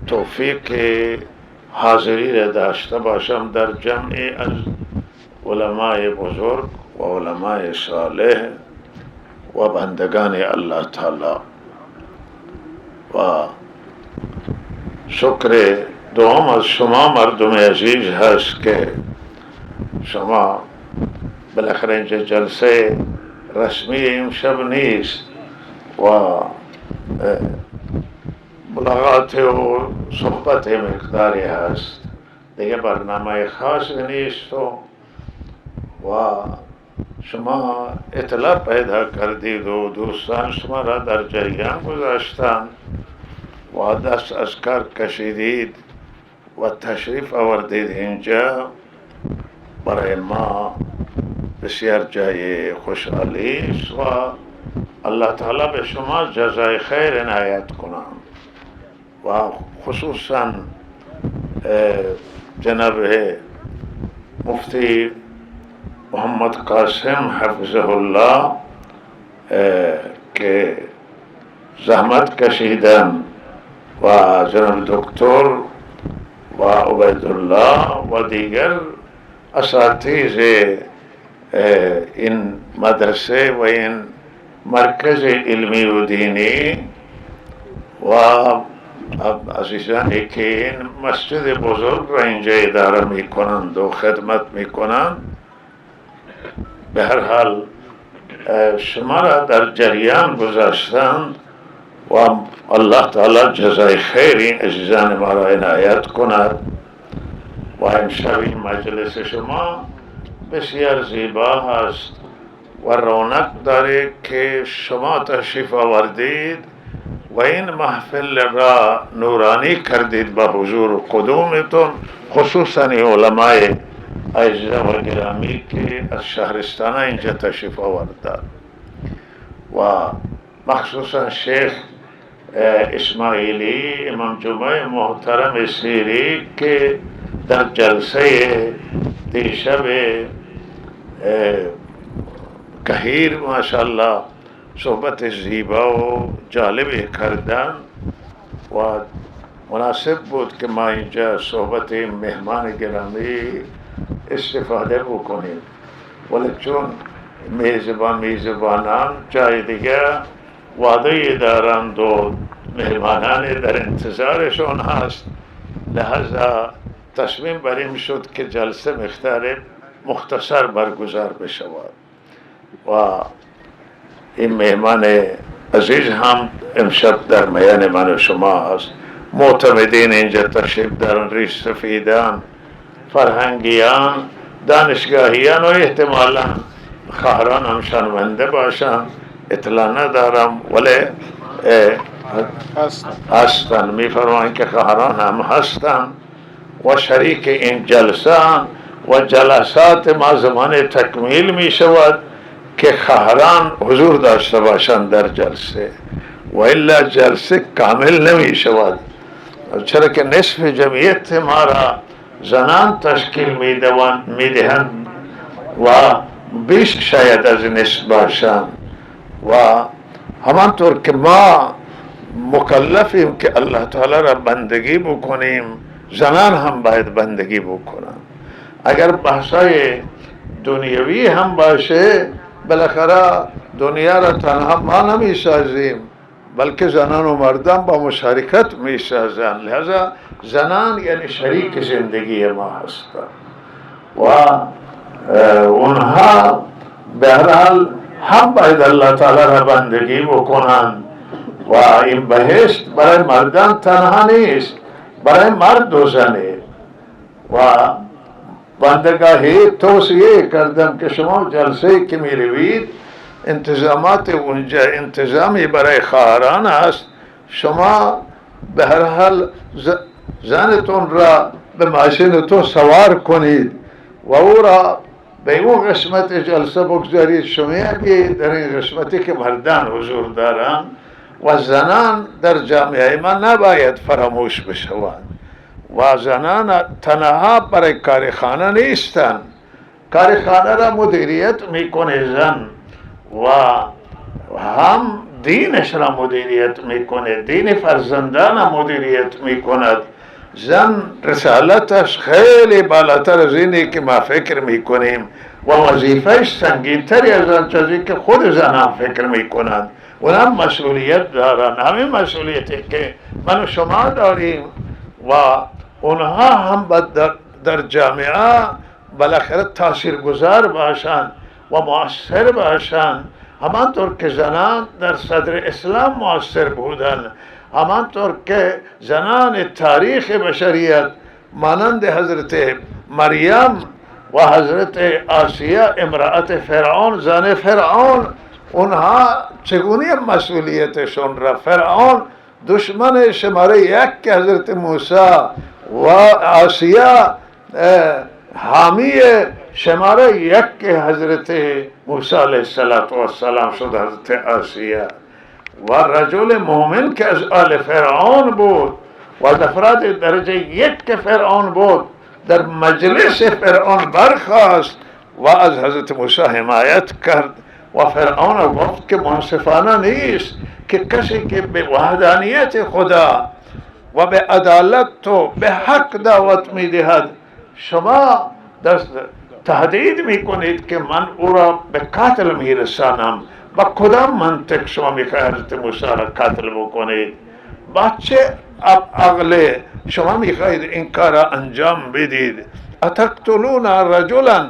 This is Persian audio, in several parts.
توفیق حاضری را داشته باشم در جمعی از علمای بزرگ و علمای صالح و بندگان الله تعالی. و شکر دوم از شما مردم عزیز هست که شما بالاخره اینجا جلسه رسمی امشب نیست و ملاقات و صحبت مقداری هست، دیگه برنامه خاصی نیست و شما اطلاع پیدا کردید و دوستان شما را در جریان گذاشتند و دست از کار کشیدید و تشریف آوردید اینجا. برای ما بسیار جای خوشحالی است و الله تعالی به شما جزای خیر عنایت کنم و خصوصا جناب مفتی محمد قاسم حفظه الله که زحمت کشیدن و جناب دکتر و عبیدالله و دیگر اساتید این مدرسه و این مرکز علمی و دینی و عزیزانی که این مسجد بزرگ را اینجا اداره می کنند و خدمت می کنند، به هر حال شما را در جریان گذاشتند و الله تعالی جزای خیر این عزیزان ما را عنایت کند. و امشب این مجلس شما بسیار زیبا هست و رونق داره که شما تشریف آوردید و این محفل را نورانی کردید با حضور و قدومتون، خصوصا علمای عزیز و گرامی که از شهرستان اینجا تشریف آوردند و مخصوصا شیخ اسماعیلی امام جمعه محترم سیری که در جلسه دیشب کهیر ماشاءالله صحبت زیبا و جالبی کردن و مناسب بود که ما اینجا صحبت مهمان گرامی استفاده بکنیم، ولی چون میزبانان جای دیگه وعده دارند و مهمانان در انتظارشون هست، لحظه تصمیم بریم شد که جلسه مختصر برگزار بشود و این مهمان عزیز هم امشب در میان من و شما هست. معتمدین اینجا تشریف دارن، ریش سفیدان، فرهنگیان، دانشگاهیان و احتمالا خواهران هم شنونده باشن، اطلاع ندارم ولی هستن. میفرمایند که خواهران هم هستن و شریک این جلسه و جلسات ما زمان تکمیل می شود که خواهران حضور داشته باشند در جلسه و الا جلسه کامل نمی شود، چرا که نصف جمعیت ما را زنان تشکیل می دهند و بیش شاید از نصف باشند و همانطور که ما مکلفیم که الله تعالی را بندگی بکنیم، زنان هم باید بندگی بکنن. اگر بحثای دنیوی هم باشه بالاخره دنیا را تنها ما نمی سازیم بلکه زنان و مردان با مشارکت می سازن، لذا زنان یعنی شریک زندگی ما هستند و اونها به هر حال هم باید الله تعالی را بندگی بکنند و این بهشت برای مردان تنها نیست، برای مرد و زنه. و بندگاهی توصیه کردم که شما جلسه که می روید انتظامات اونجا انتظامی برای خواهران است، شما به هر حال زنتون را به ماشینتون سوار کنید و او را به اون قسمت جلسه بگذارید. شما یکی در این قسمتی که مردان حضور دارن و زنان در جامعه ما نباید فراموش بشوند و زنان تنها برای کارخانه نیستن، کارخانه را مدیریت میکنه زن و هم دینش را مدیریت میکنه، دین فرزندان مدیریت میکند. زن رسالتش خیلی بالاتر از اینه که ما فکر میکنیم و وظیفهش سنگین‌تری از آن چیزی که خود زنان فکر میکنند. اونم مسئولیت دارن، همین مسئولیتی که من و شما داریم و اونها هم در جامعه بالاخره تاثیرگذار باشند و مؤثر باشند. همانطور که زنان در صدر اسلام مؤثر بودند، همانطور که زنان تاریخ بشریت مانند حضرت مریم و حضرت آسیه امرأت فرعون، زن فرعون، اونها چگونه مسئولیتشون را، فرعون دشمن شماره یک که حضرت موسی و آسیه حامی شماره یک که حضرت موسی علیه السلام شد. حضرت آسیه و رجل مومن که از آل فرعون بود و از افراد درجه یک که فرعون بود، در مجلس فرعون برخاست و از حضرت موسی حمایت کرد و فرعون گفت که منصفانه نیست که کسی که به وحدانیت خدا و به عدالت و به حق دعوت میدهد شما تهدید میکنید که من او را به قتل میرسانم. با کدام منطق شما میخواهید حضرت موسی را قتل بکنید؟ با چه عقل شما میخواهید این کار را انجام بدید؟ اتقتلون رجلا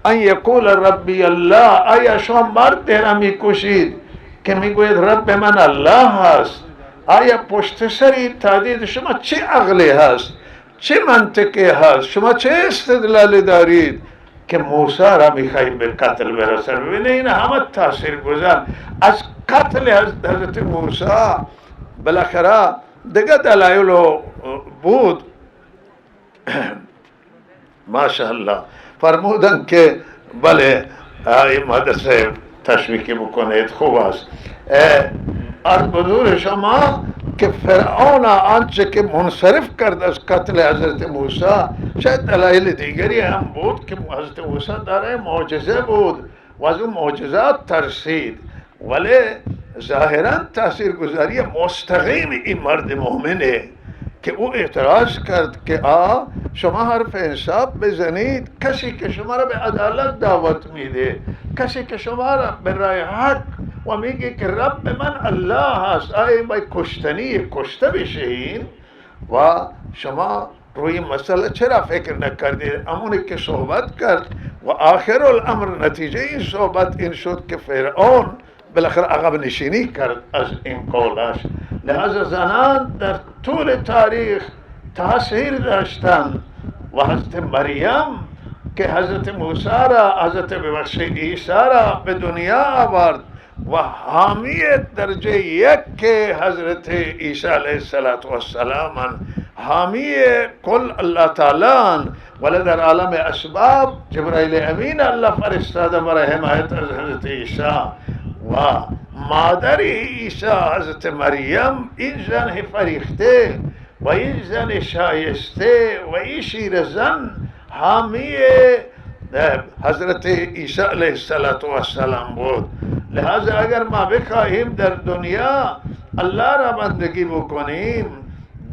ان یقول ربی الله، آیا شما مرد را میکشید که میگوید رب من الله هست؟ آیا پشت سری تهدید شما چه عقلی هست، چه منطقی هست؟ شما چه استدلال دارید که موسی را میخواهید به قتل برسن؟ ببینید این همه تاثیر گذار از قتل حضرت موسی بالاخره دیگه دلایل بود. ماشاءالله فرمودن که بله این مدرسه تشویقی بکنید، خوب است. از حضور شما که فرعون آنچه که منصرف کرد از قتل حضرت موسی، شاید دلایل دیگری هم بود که حضرت موسی داره معجزه بود و از اون معجزات ترسید، ولی ظاهرا تاثیرگذاری مستقیم این مرد مؤمنه که او اعتراض کرد که شما حرف انصاف بزنید. کسی که شما را به عدالت دعوت میده، کسی که شما را به راه حق و میگه که رب من الله هست، آیا باید کشته بشین؟ و شما روی مسئله چرا فکر نکردید؟ همونی که صحبت کرد و آخر الامر نتیجه این صحبت این شد که فرعون بالاخره عقب نشینی کرد از این قولش. لحاظ زنان در طول تاریخ تاثیر داشتند و حضرت مریم که حضرت موسی را، حضرت عیسی را به دنیا آورد و حامی درجه یک که حضرت عیسی علیه السلام، حامی کل الله تعالی، ولی در عالم اسباب جبرائیل امین الله فرستاده برای حمایت از حضرت عیسی و مادر عیسی حضرت مریم، این زن فریخته و این زن شایسته و این شیر زن حامی حضرت عیسی علیه السلام بود. لہذا اگر ما بخواهیم در دنیا الله را بندگی بکنیم،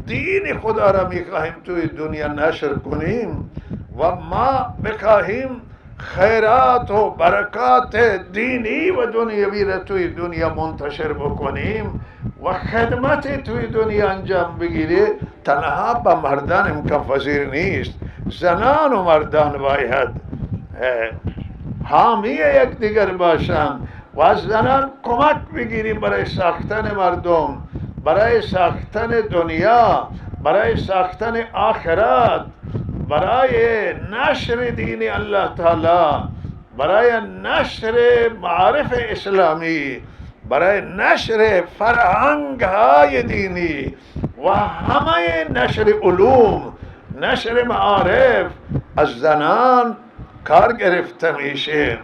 دین خدا را میخواهیم توی دنیا نشر کنیم و ما بخواهیم خیرات و برکات دینی و دنیوی را توی دنیا منتشر بکنیم و خدمت توی دنیا انجام بگیره، تنها با مردان امکان پذیر نیست. زنان و مردان باید حامی یک دیگر باشند و از زنان کمک بگیریم برای ساختن مردم، برای ساختن دنیا، برای ساختن آخرت، برای نشر دین الله تعالی، برای نشر معارف اسلامی، برای نشر فرهنگ های دینی و همه نشر علوم، نشر معارف از زنان کار گرفته میشه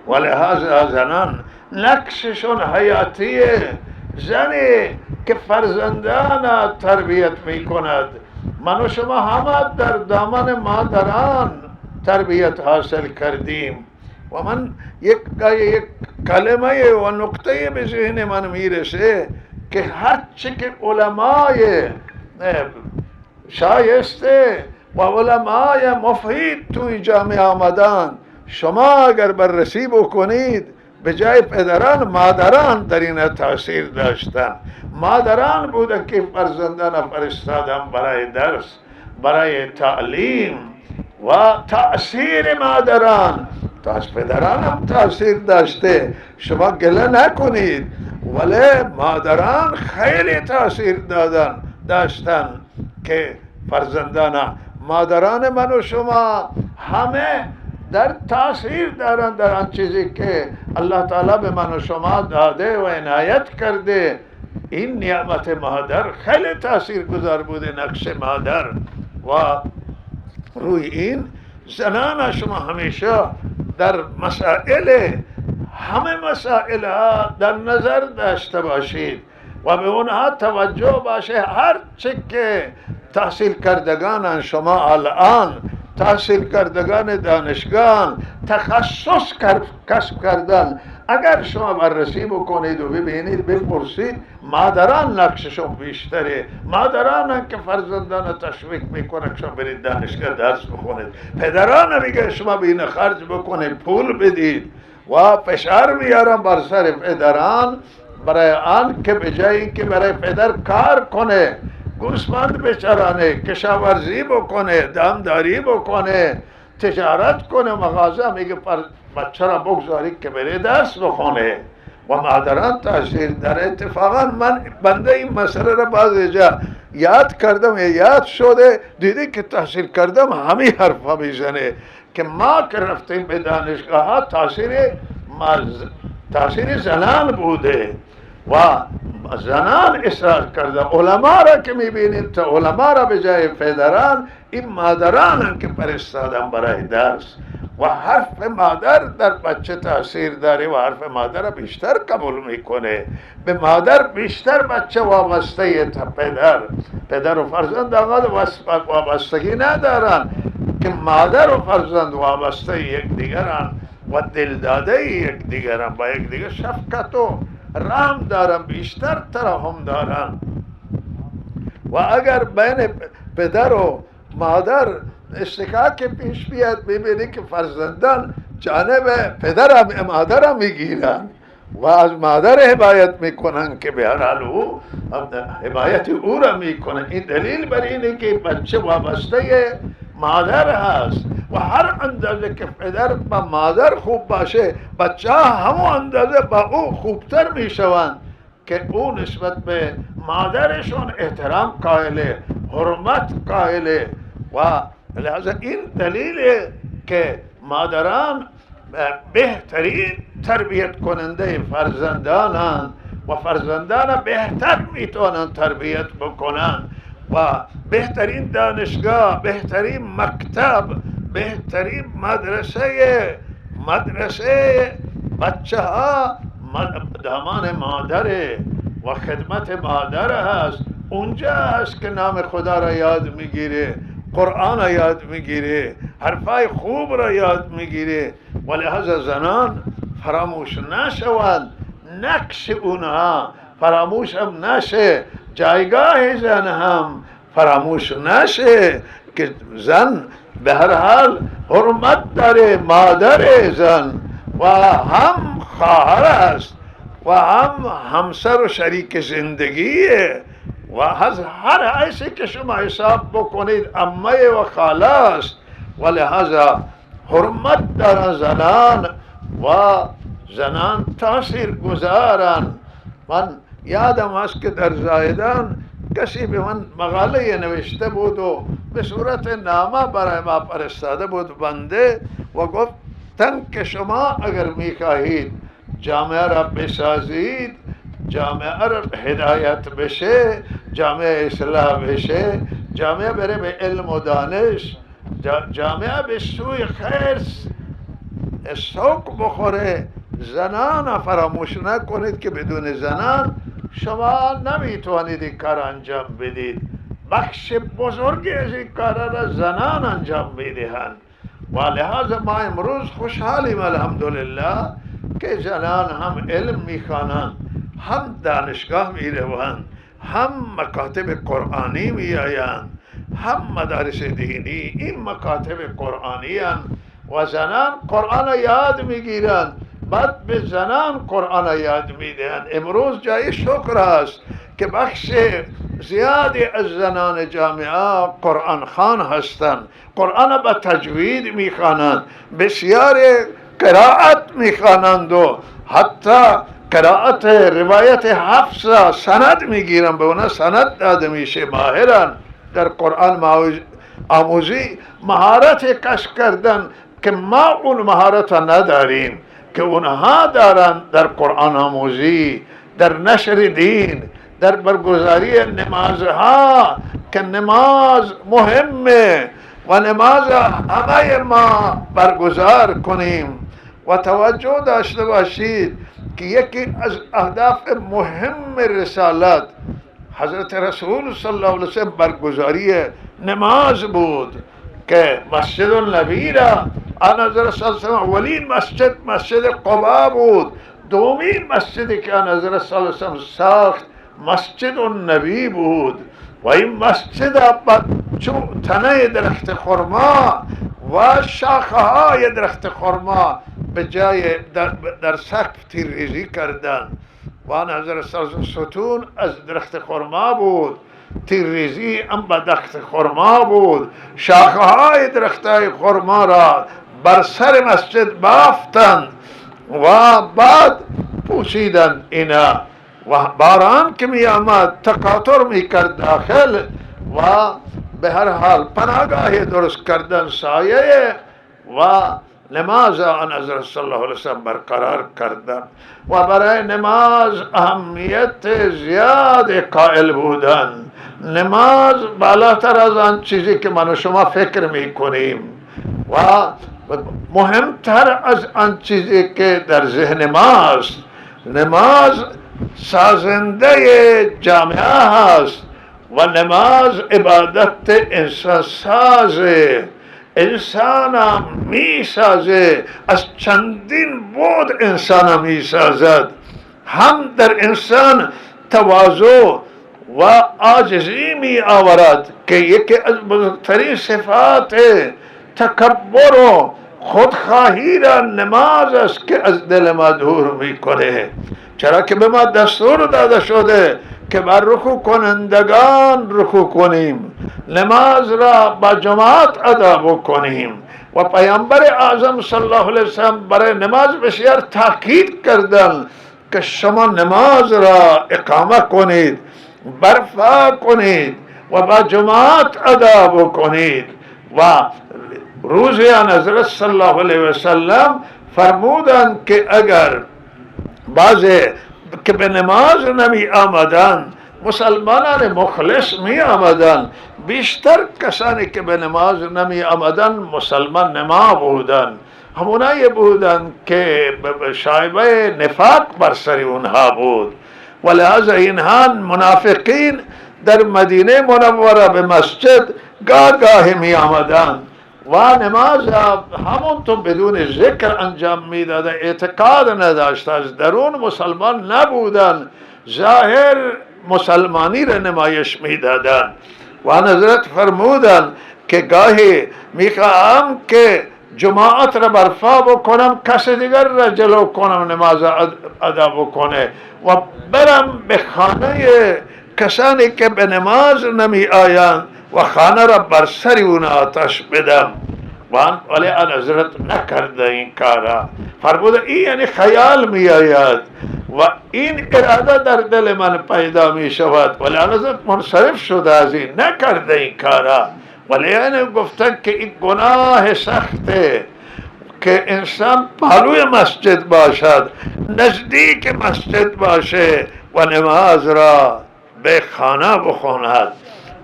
و لحاظ زنان نقششون حیاتیه. زنی که فرزندان تربیت میکند، من و شما همه در دامن مادران تربیت حاصل کردیم و من یک کلمه و نقطه به ذهن من میرسه که هرچی که علمای شایسته و علمای مفید توی جامعه آمدن شما اگر بررسی بکنید به جای پدران مادران در این تاثیر داشتن. مادران بودن که فرزندان فرستادن برای درس، برای تعلیم و تأثیر مادران تا از پدران هم تأثیر داشته. شما گله نکنید، ولی مادران خیلی تأثیر داشتن که فرزندان. مادران من و شما همه در تأثیر دارن در آن چیزی که الله تعالی به من و شما داده و عنایت کرده. این نعمت مادر خیلی تأثیر گذار بوده، نقش مادر. و روی این زنان شما همیشه در همه مسائل ها در نظر داشته باشید و به اونها توجه باشه. هر چه که تحصیل کردگان شما الان، تحصیل کردگان دانشگاه تخصص کسب کردن، اگر شما بررسی بکنید و ببینید بپرسید، مادران نقششون بیشتره. مادران که فرزندان تشویق میکنه شما برید دانشگاه درس بخونید، پدران میگه شما بین خرج بکنید، پول بدید و فشار میارن بر سر پدران برای آن که به جایی که برای پدر کار کنه، گوسفند بچرانه، کشاورزی بکنه، دامداری بکنه، تجارت کنه، مغازه، میگه بچه را بگذاری که بره درس بخونه. و مادران تاثیر داره. اتفاقا من بنده این مسئله را بعض جا یاد کردم، یاد شده، دیدی که تحصیل کردم همین حرفا میزنه که ما که رفتیم به دانشگاه ها تاثیر زنان بوده و زنان اصرار کرده. علما را که میبینید تا علما را به جای پدران این مادران که فرستادن برای درس. و حرف مادر در بچه تاثیر داره و حرف مادر بیشتر قبول میکنه. به مادر بیشتر بچه وابسته تا پدر و فرزند آقا وابستگی ندارن که مادر و فرزند وابسته یک دیگران و دلداده یک دیگران، با یک دیگر شفقت و رحم دارن، بیشتر ترحم دارن. و اگر بین پدر و مادر اشتکاک پیش بیاد، ببینی که فرزندان جانب پدر و مادر میگیرن و از مادر حمایت میکنن که به هر حال او حمایت او را میکنن. این دلیل بر اینه که بچه وابسته مادر هست و هر اندازه که پدر با مادر خوب باشه، بچه ها همون اندازه با او خوبتر میشوند که او نسبت به مادرشون احترام قائله، حرمت قائله. و لحاظا این دلیله که مادران بهترین تربیت کننده فرزندانن و فرزندان بهتر میتونن تربیت بکنن و بهترین دانشگاه، بهترین مکتب، بهترین مدرسه بچه ها دامان مادره و خدمت مادر هست. اونجا هست که نام خدا را یاد میگیره، قرآن را یاد میگیره، حرفای خوب را یاد میگیره. و لحاظا زنان فراموش نشوند، نقش اونها فراموش هم نشه، جایگاه زن هم فراموش نشه که زن به هر حال حرمت داره، مادر زن و هم خواهر است و هم همسر و شریک زندگیه و از هر حیثی که شما حساب بکنید عمه و خاله است و لحاظا حرمت دارن زنان و زنان تاثیر گذارن. من یادم هست که در زایدان کسی به من مقاله نوشته بود و به صورت نامه برای ما فرستاده بود بنده و گفتن که شما اگر میخواهید جامعه را بسازید، جامعه را هدایت بشه، جامعه اصلاح بشه، جامعه بره به علم و دانش، جامعه به سوی خیر سوق بخوره، زنان فراموش نکنید که بدون زنان شما نمیتوانید این کار انجام بدید. بخش بزرگی از این کار را زنان انجام میدهند و لحاظ ما امروز خوشحالیم الحمدلله که زنان هم علم میخوانند، هم دانشگاه میروند، هم مکاتب قرآنی میآیند، هم مدارس دینی. این مکاتب قرآنی هستند و زنان قرآن یاد میگیرند، بعد به زنان قرآن یاد میدهند. امروز جای شکر است که بخش زیادی از زنان جامعه قرآن خوان هستند، قرآن به تجوید میخوانند، بسیار قرائت میخوانند و حتی قرائت روایت حفظ سند میگیرن، به اونا سند داده میشه. ماهرن در قرآن آموزی، مهارت کسب کردن که ما اون مهارت نداریم که اونها دارن در قرآن آموزی، در نشر دین، در برگزاری نمازها که نماز مهمه و نماز همه ما برگزار کنیم. و توجه داشته باشید که یکی از اهداف مهم رسالت حضرت رسول صلی الله علیه وسلم برگزاری نماز بود که مسجد النبی را آن حضرت صلی الله علیه وسلم اولین مسجد قبا بود. دومین مسجدی که آن حضرت صلی الله علیه وسلم ساخت مسجد النبی بود و این مسجد تنه درخت خرما و شاخه های درخت خرما به جای در سقف تیرریزی کردن و آن حضرت صلی الله علیه وسلم ستون از درخت خرما بود، تیرریزی هم به درخت خرما بود. شاخه های درخت های خرما را بر سر مسجد بافتند و بعد پوشیدن اینا و باران که می آمد تقاطر می کرد داخل و به هر حال پناهگاه درست کردن سایه و نماز آن حضرت صلی الله علیه وسلم برقرار کردن و برای نماز اهمیت زیاد قائل بودن. نماز بالاتر از آن چیزی که من و شما فکر می کنیم و مهمتر از آن چیزی که در ذهن ماست. نماز سازنده جامعه هست و نماز عبادت انسان سازه، انسان می سازه، از چندین بود انسان می سازد. هم در انسان تواضع و عاجزی می آورد که یکی از بزرگترین صفات تکبر و خودخواهی را نماز است که از دل ما دور می کنه. چرا که به ما دستور داده شده که بر رکوع کنندگان رکوع کنیم، نماز را با جماعت ادا بکنیم و پیامبر اعظم صلی الله علیه وسلم برای نماز بسیار تاکید کردند که شما نماز را اقامه کنید، برپا کنید و با جماعت ادا بکنید. و روزی آن حضرت صلی الله علیه وسلم فرمودند که اگر بعضی که به نماز نمی آمدن، مسلمانان مخلص می آمدن، بیشتر کسانی که به نماز نمی آمدن مسلمان نما بودن، همونایی بودن که شایبه نفاق بر سر اونها بود. و لحاظ اینها منافقین در مدینه منوره به مسجد گاه می آمدن و نماز همونطور بدون ذکر انجام میدادن، اعتقاد نداشت، از درون مسلمان نبودن، ظاهر مسلمانی را نمایش میدادن. و حضرت فرمودن که گاهی میخواهم که جماعت را برپا بکنم، کسی دیگر را جلو کنم نماز ادا بکنه و برم به خانه کسانی که به نماز نمی آیند و خانه را بر سر اون آتش بدم. ولی آن حضرت نکرده این کارا، فرموده این یعنی خیال می آید و این اراده در دل من پیدا می شود. ولی آن حضرت منصرف شده از این، نکرده این کارا. ولی یعنی گفتن که این گناه سخته که انسان پهلوی مسجد باشد، نزدیک مسجد باشه و نماز را به خانه بخواند.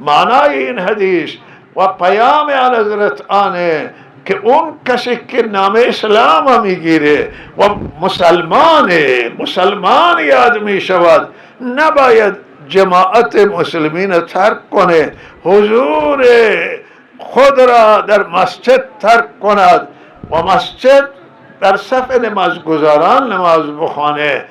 معنای این حدیث و پیام آن حضرت آنه که اون کسی که نام اسلام میگیره و مسلمان یاد می شود، نباید جماعت مسلمین ترک کنه، حضور خود را در مسجد ترک کند و مسجد در صف نمازگزاران نماز بخوانه.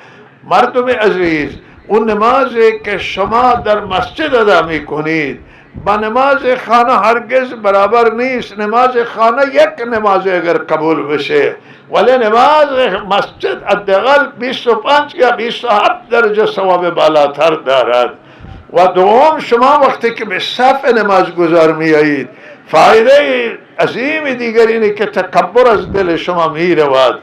مردم عزیز، اون نمازی که شما در مسجد ادا میکنید با نماز خانه هرگز برابر نیست. نماز خانه یک نماز اگر قبول بشه، ولی نماز مسجد حداقل 25 یا 27 درجه ثواب بالاتر دارد. و دوم، شما وقتی که به صف نماز گذار می آیید، فایده عظیم دیگر اینه که تکبر از دل شما می رود.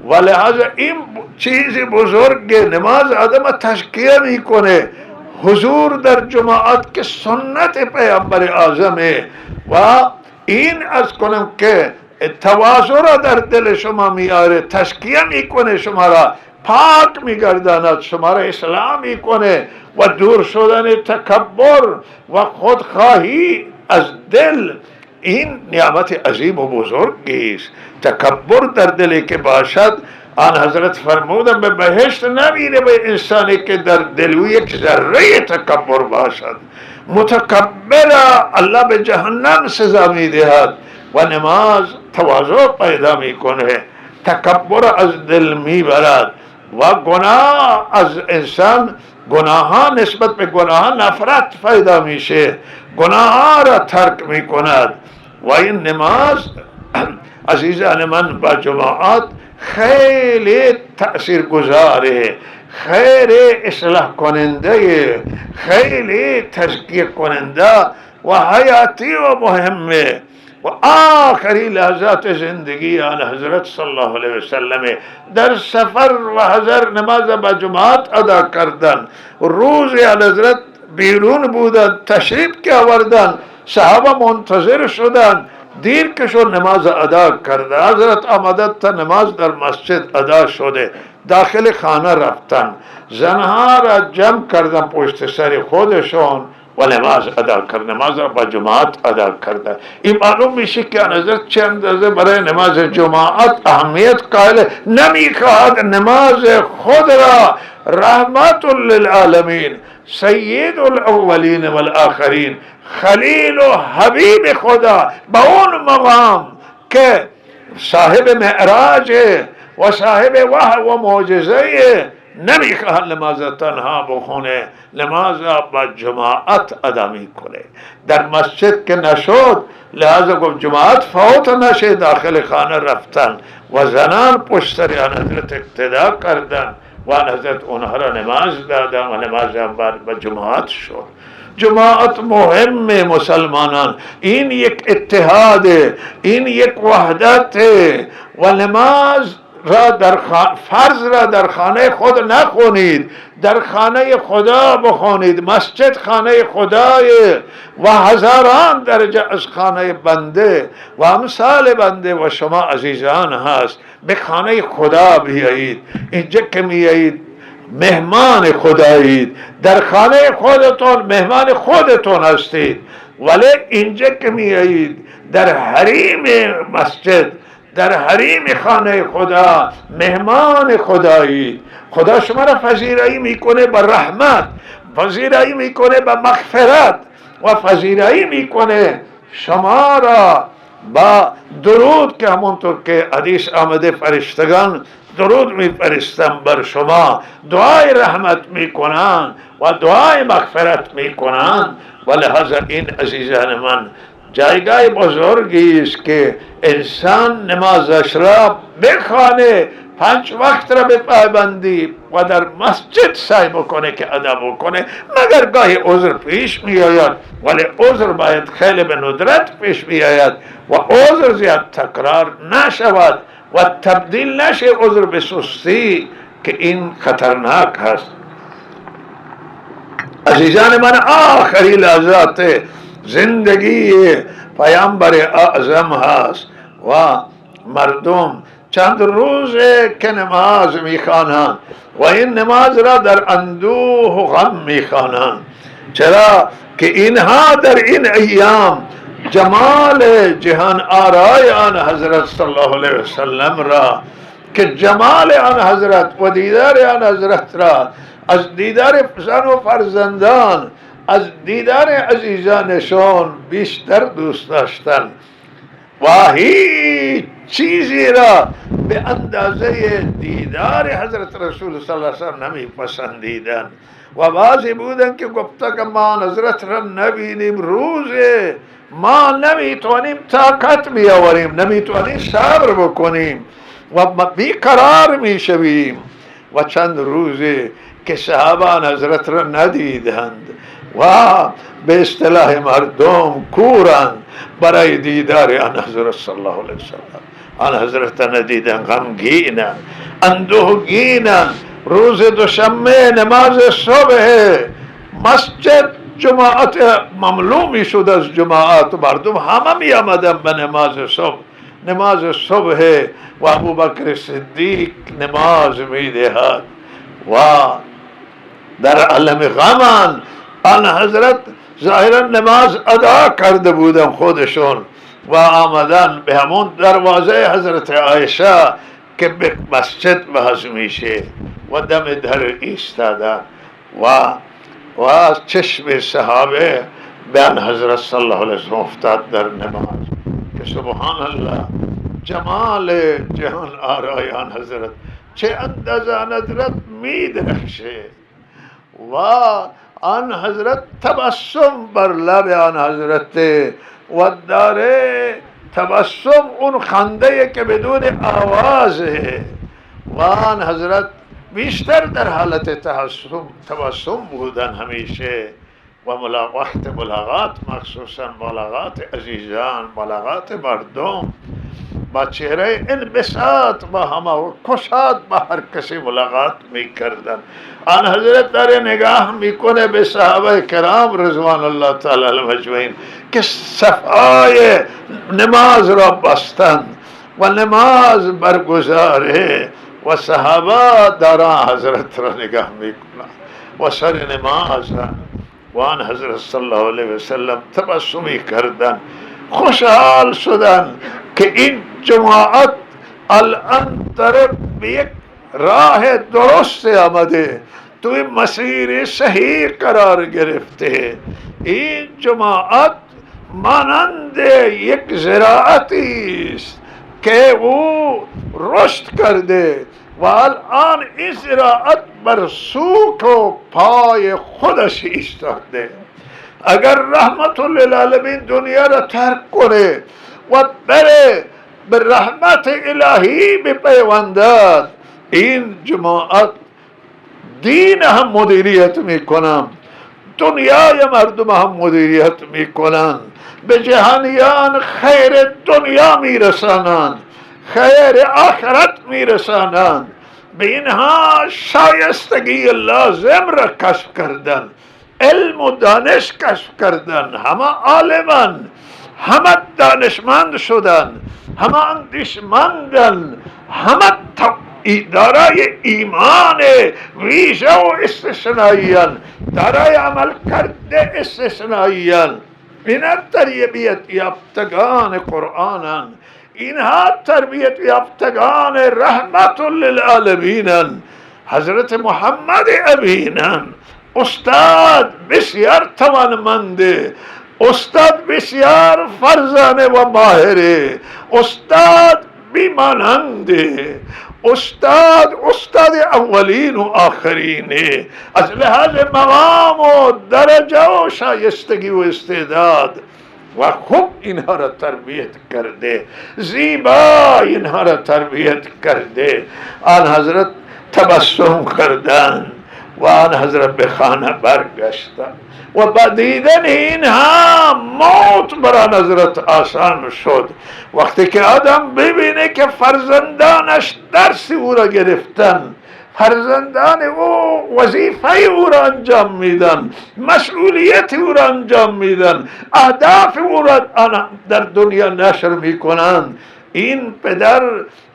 و لحاظا این چیز بزرگ نماز آدم تشکیه می کنه. حضور در جماعت که سنت پیامبر اعظمه و این از کنم که تواضع را در دل شما میاره، تشکیه میکنه، شما را پاک میگرداند، شما را اصلاح میکنه و دور شدن تکبر و خودخواهی از دل. این نعمت عظیم و بزرگی است. تکبر در دلی که باشد، آن حضرت فرمودن به بهشت نمیره به انسانی که در دل یک ذره تکبر باشد. متکبر الله به جهنم سزا میدهد. و نماز تواضع پیدا میکنه، تکبر از دل میبرد و گناه از انسان، گناه نسبت به گناه نفرت پیدا میشه، گناه را ترک میکند. و این نماز عزیزان من با جماعت خیلی تأثیر گذاره، خیلی اصلاح کننده، خیلی تزکیه کننده و حیاتی و مهمه. و آخری لحظات زندگی آن حضرت صلی الله علیه وسلم در سفر و حضر نماز با جماعت ادا کردن. روزی آن حضرت بیرون بودن، تشریف که آوردن، صحابه منتظر شدن، دیر که شد نماز ادا کرده. حضرت آمدد تا نماز در مسجد ادا شده، داخل خانه رفتن، زنها را جمع کردن پشت سر خودشون و نماز ادا کرد، نماز را با جماعت ادا کرده. این معلوم میشه که حضرت چه اندازه برای نماز جماعت اهمیت قائل، نمیخواهد نماز خود را رحمت للعالمین، سید الاولین والآخرین، خلیل و حبیب خدا با اون مقام که صاحب معراج و صاحب وحی و معجزه، نمیخواهد نماز تنها بخونه، نماز با جماعت ادا میکنه. در مسجد که نشد، لحاظا گفت جماعت فوت نشه، داخل خانه رفتن و زنان پشت سر حضرت اقتدا کردن و حضرت اونها را نماز دادن و نماز با جماعت شد. جماعت مهم مسلمانان، این یک اتحاد، این یک وحدت و نماز را فرض را در خانه خود نخونید، در خانه خدا بخونید. مسجد خانه خدای و هزاران درجه از خانه بنده و امثال بنده و شما عزیزان هست. به خانه خدا بیایید. اینجا که میایید مهمان خدایید، در خانه خودتون مهمان خودتون هستید، ولی اینجا که میایید در حریم مسجد، در حریم خانه خدا مهمان خدایید. خدا شما را پذیرایی میکنه با رحمت، پذیرایی میکنه با مغفرت و پذیرایی میکنه شما را با درود که همونطور که حدیث آمده فرشتگان درود میفرستن بر شما، دعای رحمت میکنن و دعای مغفرت میکنن. و لحاظا این عزیزان من جایگاه بزرگی است که انسان نمازش را بخوانه، 5 وقت را به پایبندی و در مسجد سعی بکنه که ادا بکنه. مگر گاهی عذر پیش می آید، ولی عذر باید خیلی به ندرت پیش می آید و عذر زیاد تکرار نشود و تبدیل نشه عذر به سستی که این خطرناک هست. عزیزان من، آخری لحظات زندگی پیامبر اعظم هست و مردم چند روزه که نماز میخوانند و این نماز را در اندوه و غم میخوانند. چرا که اینها در این ایام جمال جهان آرای آن حضرت صلی الله علیه وسلم را، که جمال آن حضرت و دیدار آن حضرت را از دیدار زن و فرزندان، از دیدار عزیزانشون بیشتر دوست داشتن. و هیچ چیزی را به اندازه دیدار حضرت رسول صلی الله علیه وسلم نمی پسندیدن. و بعضی بودن که گفته که ما حضرت را نبینیم روزه ما نمیتونیم طاقت بیاوریم، نمیتونیم صبر بکنیم و بیقرار میشویم. و چند روزه که صحابان حضرت را ندیدند و به اصطلاح مردم کورند برای دیدار آن حضرت صلی الله علیه وسلم. آن حضرت ندیدن، غمگینن، اندوهگینن. روز دوشنبه نماز صبح مسجد جماعت مملو می شد، از جماعت مردم همه می آمدن به نماز صبح. نماز صبح و ابوبکر صدیق نماز می دهد و در عالم غمان آن حضرت ظاهرا نماز ادا کرده بودن خودشون و آمدن به همون دروازه حضرت عایشه که به مسجد بحث میشه و دم در ایستادن و چشم صحابه به آن حضرت صلی الله علیه وسلم افتاد در نماز که سبحان الله جمال جهان آرای آن حضرت چه اندازه آن حضرت می درخشه و آن حضرت تبسم بر لب آن حضرت و داره تبسم اون خنده که بدون آوازه و آن حضرت بیشتر در حالت تبسم بودن همیشه و وقت ملاقات مخصوصا ملاقات عزیزان ملاقات مردم با چهره انبساط با همه و کشاد با هر کسی ملاقات می کردن. آن حضرت داره نگاه میکنه به صحابه کرام رضوان الله تعالی علیهم اجمعین که صفای نماز را بستند و نماز برگزاره و صحابه دارن حضرت را نگاه میکنن و سر نماز و آن حضرت صلی الله علیه وسلم تبسمی کردن، خوشحال شدن که این جماعت الان طرف به یک راه درست آمده، توی مسیر صحیح قرار گرفته. این جماعت مانند یک زراعتی است که او رشد کرده و الان این زراعت بر سوک و پای خودش ایستاده. اگر رحمت للعالمین دنیا را ترک کنه و بره به رحمت الهی بپیوندد، این جماعت دین هم مدیریت میکنم، دنیای مردم هم مدیریت میکنن، به جهانیان خیر دنیا میرسانند، خیر آخرت میرسانند. به اینها شایستگی لازم را کشف کردن، علم و دانش کشف کردن، همه عالمان، همه دانشمند شدن، همه اندیشمندن، همه دارای ایمان ویژه و استثنائیان، دارای عمل کرده استثنائیان. اینها تربیت یافتگان قرآنن، اینها تربیت یافتگان رحمت للعالمینن، حضرت محمد امینن. استاد بسیار توانمنده، استاد بسیار فرزانه و ماهره، استاد بیماننده، استاد اولین و آخرینه از لحاظ مقام و درجه و شایستگی و استعداد و خوب اینها را تربیت کرده، زیبا اینها را تربیت کرده. آن حضرت تبسم کردن و آن حضرت به خانه برگشتن و با دیدن اینها موت برای حضرت آسان شد. وقتی که آدم ببینه که فرزندانش درس او را گرفتن، فرزندان او وظیفه او را انجام میدن، مسئولیت او را انجام میدن، اهداف او را در دنیا نشر میکنند، این پدر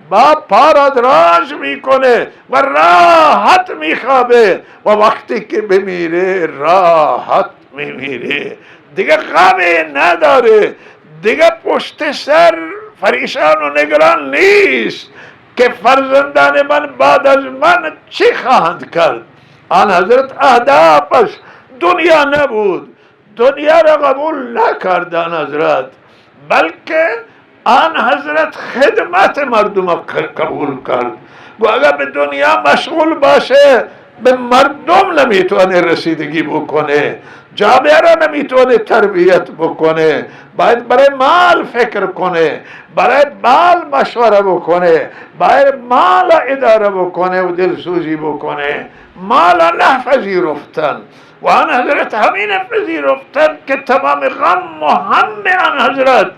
با پارادراج میکنه و راحت میخوابه و وقتی که بمیره راحت میمیره، دیگه غمی نداره، دیگه پشت سر پریشان و نگران نیست که فرزندان من بعد از من چی خواهند کرد. آن حضرت اهدافش دنیا نبود، دنیا را قبول نکرد آن حضرت، بلکه آن حضرت خدمت مردم قبول کرد. گو اگر به دنیا مشغول باشه به مردم نمیتونه رسیدگی بکنه، جامعه را نمیتونه تربیت بکنه، باید برای مال فکر کنه، برای مال مشوره بکنه، باید مال اداره بکنه و دلسوزی بکنه. مال نپذیرفتن و آن حضرت همین پذیرفتن که تمام غم و هم آن حضرت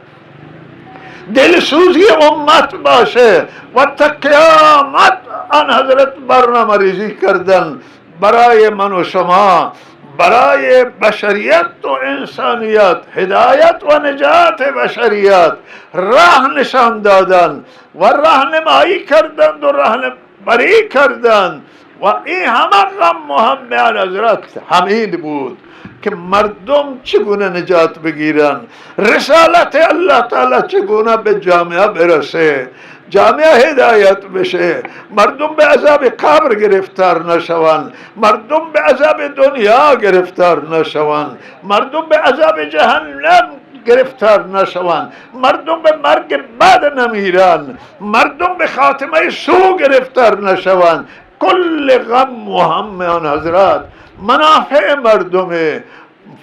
دلسوزی امت باشه و تا قیامت آن حضرت برنامه ریزی کردن برای من و شما، برای بشریت و انسانیت، هدایت و نجات بشریت راه نشان دادن و راهنمایی کردند و راهبری کردند. و این همه غم و هم آن حضرت همین بود که مردم چگونه نجات بگیرن، رسالت الله تعالی چگونه به جامعه برسه، جامعه هدایت بشه، مردم به عذاب قبر گرفتار نشوند، مردم به عذاب دنیا گرفتار نشوند، مردم به عذاب جهنم گرفتار نشوند، مردم به مرگ بد نمیرن، مردم به خاتمه سو گرفتار نشوند. کل غم و هم آن حضرت منافع مردمه،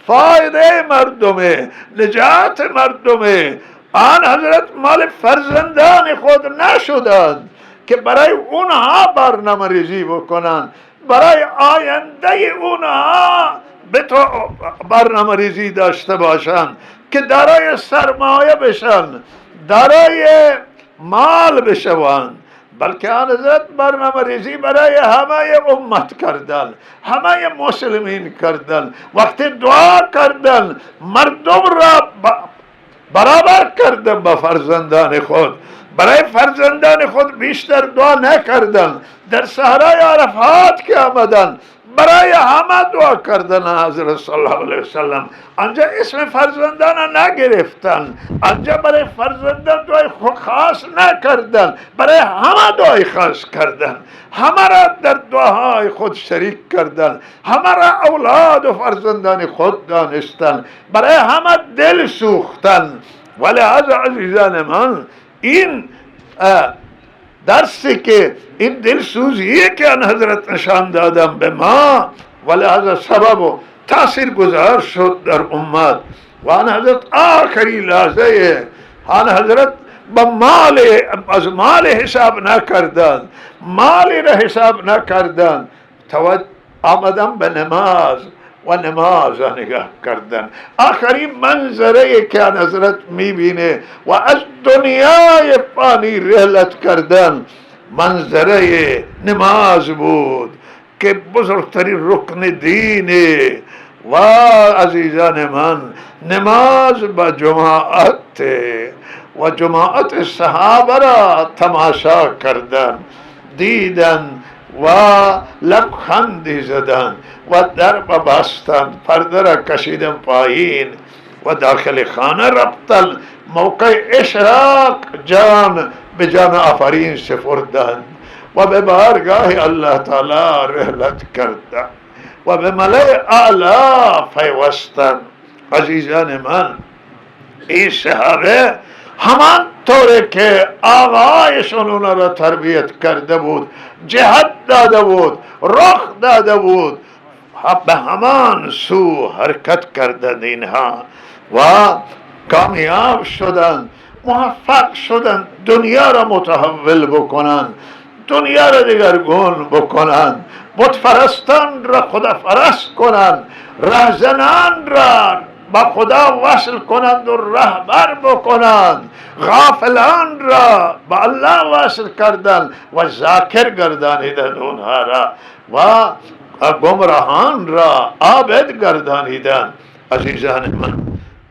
فایده مردمه، نجات مردمه. آن حضرت مال فرزندان خود نشدند که برای اونها برنامه ریزی بکنن، برای آینده اونها به تو برنامه ریزی داشته باشن که دارای سرمایه بشن، دارای مال بشوند، بلکه آن حضرت برنامه ریزی برای همه امت کردن، همه مسلمین کردن. وقتی دعا کردن مردم را برابر کردن با فرزندان خود، برای فرزندان خود بیشتر دعا نکردن. در صحرای عرفات که آمدن برای همه دعا کردن حضرت صلی الله علیه وسلم. آنجا اسم فرزندان نگرفتن، آنجا برای فرزندان دعای خاص نکردن، برای همه دعای خاص کردن، همه را در دعاهای خود شریک کردن، همه را اولاد و فرزندان خود دانستن، برای همه دل سوختن. ولی عزیزان من، این درسی که این دلسوزیه که آن حضرت نشان دادم به ما، ولی از سبب و تأثیر گذار شد در امت. و آن حضرت آخری لحظه آن حضرت با مال، از مال حساب نکردن، مالی را حساب نکردن، آمدن به نماز و نماز نگاه کردن. آخرین منظره که آن حضرت میبینه و از دنیای فانی رحلت کردن منظره نماز بود که بزرگترین رکن دینه. و عزیزان من، نماز با جماعت و جماعت صحابه را تماشا کردن، دیدن و لبخندی زدن و در بستن، پرده را کشیدن پایین و داخل خانه رفتن. موقع اشراق جان به جان آفرین سپردند و به بارگاه الله تعالی رحلت کردند و به ملأ اعلی پیوستند. عزیزان من، این صحابه همان طوری که آقایشون اونا را تربیت کرده بود، جهت داده بود، رخ داده بود، به همان سو حرکت کردند اینها و کامیاب شدند، موفق شدند دنیا را متحول بکنند، دنیا را دگرگون بکنند، بت پرستان را خدا پرست کنند، رهزنان را با خدا وصل کنند و رهبر بکنند، غافلان را با الله وصل کردند و ذاکر گردانیدند اونها را و گمراهان را عابد گردانیدند. عزیزان من،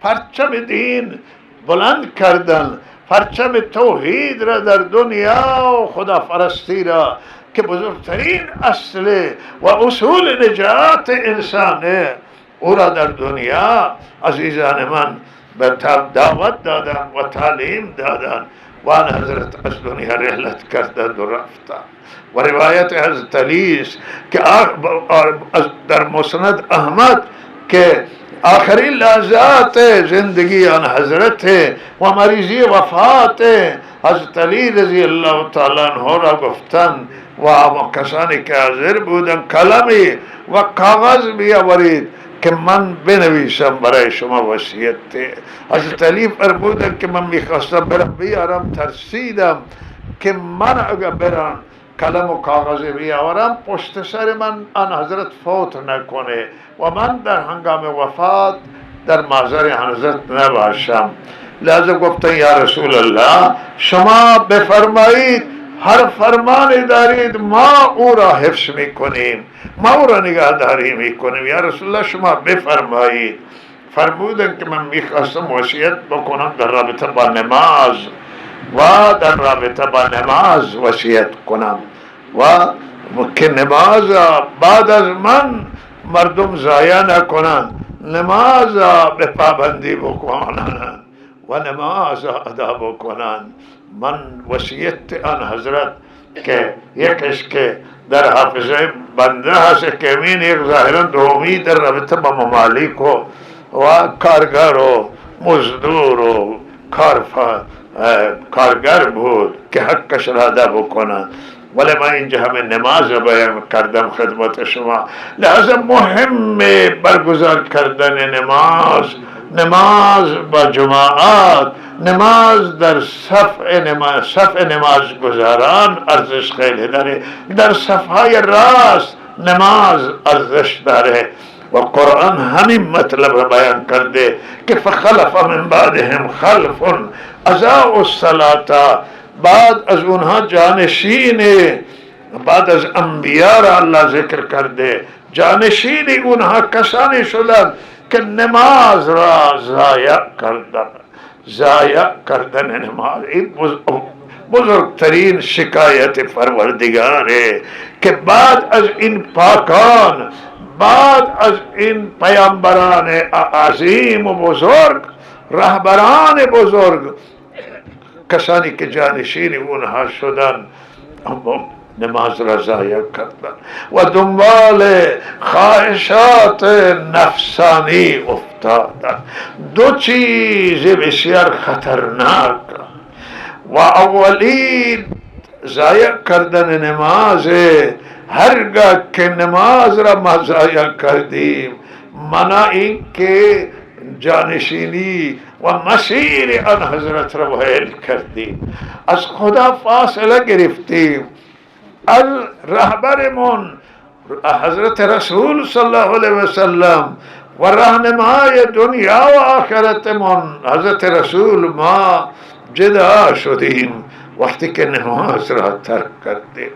پرچم دین بلند کردن، پرچم توحید را در دنیا و خداپرستی را که بزرگترین اصل و اصول نجات انسانه، او را در دنیا عزیزان من به دعوت دادن و تعلیم دادن و آن حضرت از دنیا رحلت کردند و رفتند. و روایت حضرت علی است که در مسند احمد که آخری لحظات زندگی آن حضرت و مریضی وفات حضرت علی رضی اللہ تعالی عنہ را گفتن و کسانی که حاضر بودن قلمی و کاغذ بیاورید که من بنویسم برای شما وصیت. حضرت علی فرمودن که من میخواستم برم بیارم، ترسیدم که من اگر برم قلم و کاغذ بیاورم پشت سر من آن حضرت فوت نکنه و من در هنگام وفات در محضر حضرت نباشم. لذا گفتن یا رسول الله شما بفرمایید، هر فرمان دارید ما او را حفظ میکنیم، ما او را نگهداری میکنیم. یا رسول الله شما بفرمایید. فرمودن که من میخواستم وصیت بکنم در رابطه با نماز و در رابطه با نماز وصیت کنم و که نماز بعد از من مردم ضایع نکنن، نماز به پابندی بکنن و نماز ادا بکنن. من وصیت آن حضرت که یکش که در حافظه بنده هست که امین یک ظاهرا دومی در رابطه با ممالک و کارگر و مزدور و کارگر بود که حقش را ادا بکنن. ولی من اینجا همه نماز بیان کردم خدمت شما. لحظه مهم برگزار کردن نماز با جماعت، نماز در صف نماز گزاران ارزش خیلی داره، در صفهای راست نماز ارزش داره و قرآن همین مطلب را بیان کرده که فخلف من بعدهم خلف اضاعوا الصلاة، بعد از اونها جانشین، بعد از انبیاء را الله ذکر کرده، جانشین اونها کسانی شدند که نماز را ضایع کردن نماز. این بزرگترین شکایت پروردگاره که بعد از این پاکان، بعد از این پیامبران عظیم و بزرگ، رهبران بزرگ، کسانی که جانشین اونها شدن نماز را ضایع کردن و دنبال خواهشات نفسانی افتادن. دو چیز بسیار خطرناک و اولین ضایع کردن نماز. هرگاه که نماز را ما ضایع کردیم منا این که جانشینی و مسیر آن حضرت را ویل کردیم، از خدا فاصله گرفتیم، از رهبرمون حضرت رسول صلی الله علیه وسلم و راهنمای دنیا و آخرتمون حضرت رسول ما جدا شدیم وقتی که نماز را ترک کردیم.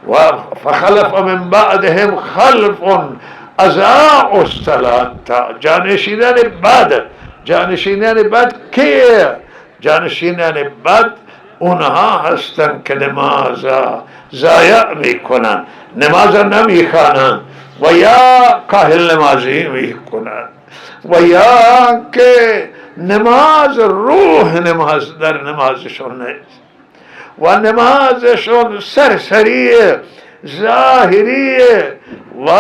و فخلف من بعدهم خلف اضاعوا الصلاة، جانشینان بد کیه؟ جانشینان بد اونها هستن که نماز ضایع میکنن، نماز نمیخوانن و یا کاهل نمازی میکنن و یا که نماز روح نماز در نمازشون نیست و نمازشون سرسریه، ظاهریه و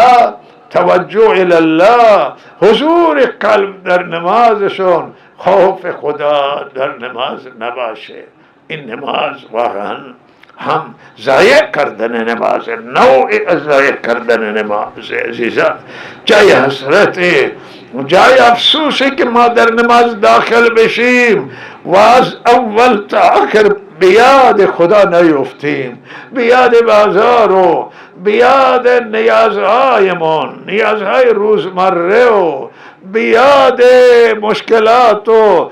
توجه الله، حضور قلب در نمازشون، خوف خدا در نماز نباشه. این نماز واقعا هم ضایع کردن نماز، نوع ضایع کردن نماز عزیزان. جای حسرته، جای افسوسه که ما در نماز داخل بشیم و از اول تا آخر بیاد خدا نیفتیم، بیاد بازار و بیاد نیازهایمون، نیازهای روزمره و بیاد مشکلات و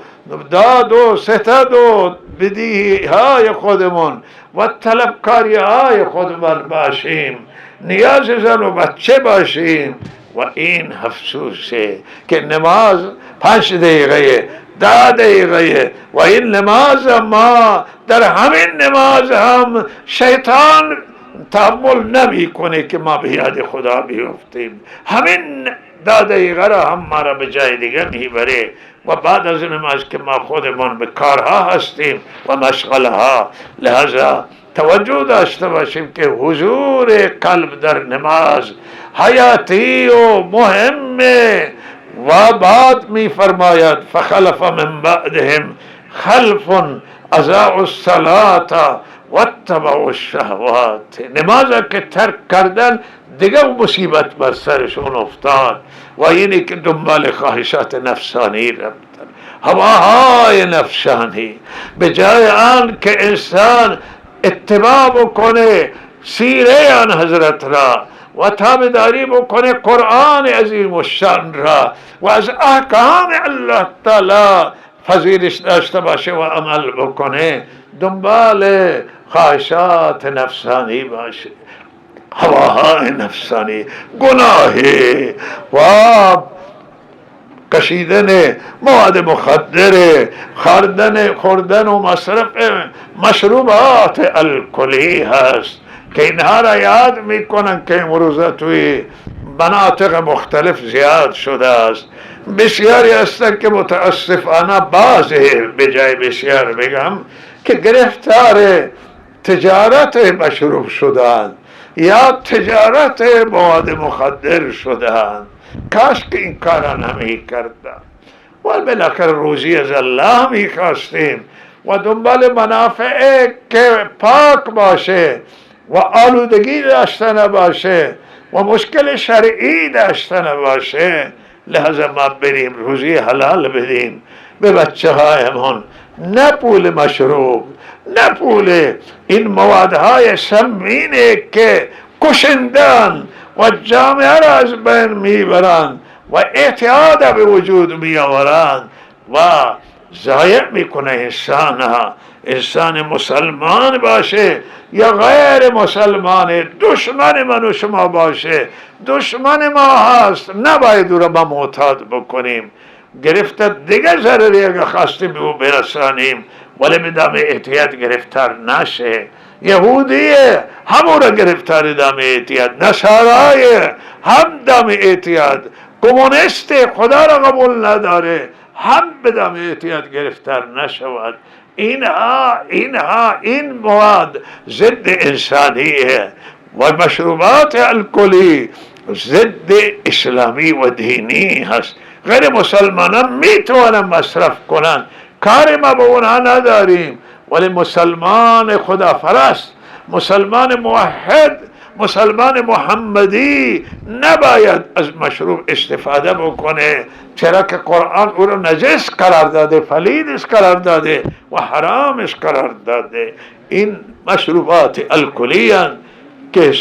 داد و ستد و بدیهی های خودمون و طلبکاری های خودمون باشیم، نیاز زن و بچه باشیم. و این افسوسه که نماز 5 دقیقه 10 دقیقه و این نماز ما در همین نماز هم شیطان تحمل نمی کنه که ما به یاد خدا بیفتیم. همین 10 دقیقه را هم ما را به جای دیگر میبره و بعد از نماز که ما خودمون به کارها هستیم و مشغلها. لحظه توجه داشته باشیم که حضور قلب در نماز حیاتی و مهمه و بعد می فرماید فخلف من بعدهم خلف اضاعوا الصلاة و اتبعوا الشهوات. نماز که ترک کردن دیگه مصیبت بر سرشون افتاد و اینی که دنبال خواهشات نفسانی رفتن، هواهای نفسانی. به جای آن که انسان اتباع بکنه سیره آن حضرت را و تابعداری بکنه قرآن عظیم الشان را و از احکام الله تعالی پذیرش داشته باشه و عمل بکنه، دنبال خواهشات نفسانی باشه، هواهای نفسانی، گناهی و کشیدن مواد مخدر، خوردن و مصرف مشروبات الکلی هست که اینها را یاد میکنن که امروز توی مناطق مختلف زیاد شده است. بسیاری هستن که متاسفانه بعضی به جای بسیار بگم که گرفتار تجارت مشروب شدند یا تجارت مواد مخدر شدند. کاش که این کارا نمی کردن و بالاخره روزی از الله می خواستیم و دنبال منافع که پاک باشه و آلودگی داشته نباشه و مشکل شرعی داشته نباشه، لحظه ما بریم روزی حلال بدیم به بچه هایمون، نه پول مشروب، نه پول این موادهای سمینه که کشندن و جامعه را از بین میبرند و اعتیاد به وجود میآورند و ضایع میکنه انسان مسلمان باشه یا غیر مسلمان، دشمن من و شما باشه، دشمن ما هست، نباید او را ما معتاد بکنیم. گرفته دیگه ضرری اگه خواستیم به او برسانیم ولی بدم احتیاط گرفتار نشه. یهودیه همون را گرفتار دم احتیاط، نصارای هم دم احتیاط، کمونیست خدا را قبول نداره هم بدم احتیاط گرفتار نشود. این مواد ضد انسانیه و مشروبات الکلی ضد اسلامی و دینی هست. غیر مسلمانان میتونن مصرف کنن، کار ما به اونها نداریم، ولی مسلمان خداپرست، مسلمان موحد، مسلمان محمدی نباید از مشروب استفاده بکنه، چرا که قرآن او را نجس قرار داده، پلیدش قرار داده و حرامش قرار داده. این مشروبات الکلی که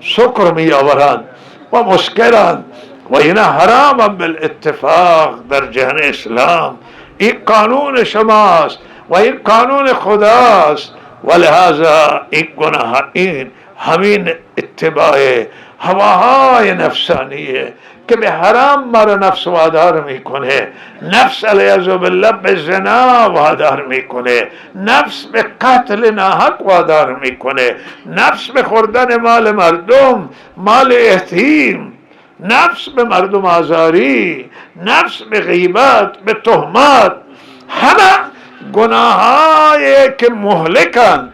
سکر می آورند و مسکرند و اینا حرام بالاتفاق در جهان اسلام. این قانون شماست و این قانون خداست و لحاظا این گناه این همین اتباع هواهای نفسانیه که به حرام مرا نفس وادار میکنه، نفس علیاذ بالله به زنا وادار میکنه، نفس به قتل ناحق وادار میکنه، نفس به خوردن مال مردم، مال یتیم، نفس به مردم آزاری، نفس به غیبت، به تهمت، همه گناهایی که مهلکن،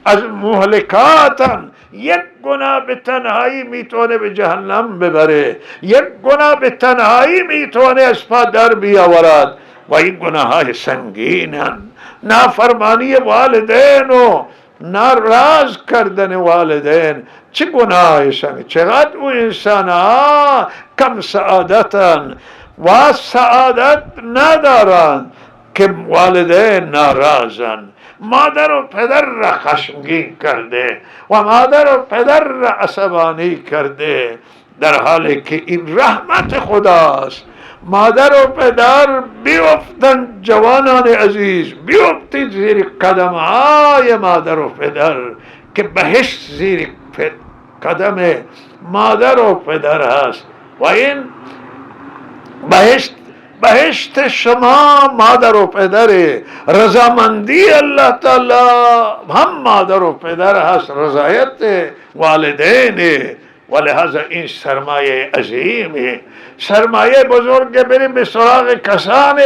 از مهلکاتن. یک گناه به تنهایی میتونه به جهنم ببره، یک گناه به تنهایی میتونه از پا در بیاورد و این گناه های سنگینن. نافرمانی والدین و ناراض کردن والدین چه گناهی سنگین، چقدر او انسان ها کم سعادتن و سعادت ندارن که والدین ناراضن. مادر و پدر را خشمگین کرده و مادر و پدر را عصبانی کرده، در حالی که این رحمت خداست. مادر و پدر بیفتن، جوانان عزیز بیفتید زیر قدم های مادر و پدر که بهشت زیر قدم مادر و پدر هست و این بهشت شما مادر و پدر، رضامندی الله تعالی هم مادر و پدر هست، رضایت والدین. ولهذا این سرمایه عظیمه، سرمایه بزرگ. بریم به سراغ کسانی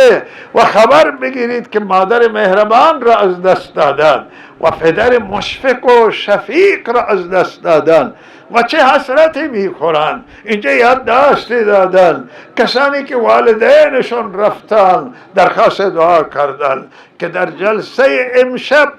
و خبر بگیرید که مادر مهربان را از دست دادن و پدر مشفق و شفیق را از دست دادن و چه حسرتی میخورن. اینجا یادداشت دادن کسانی که والدینشون رفتن درخواست دعا کردن که در جلسه امشب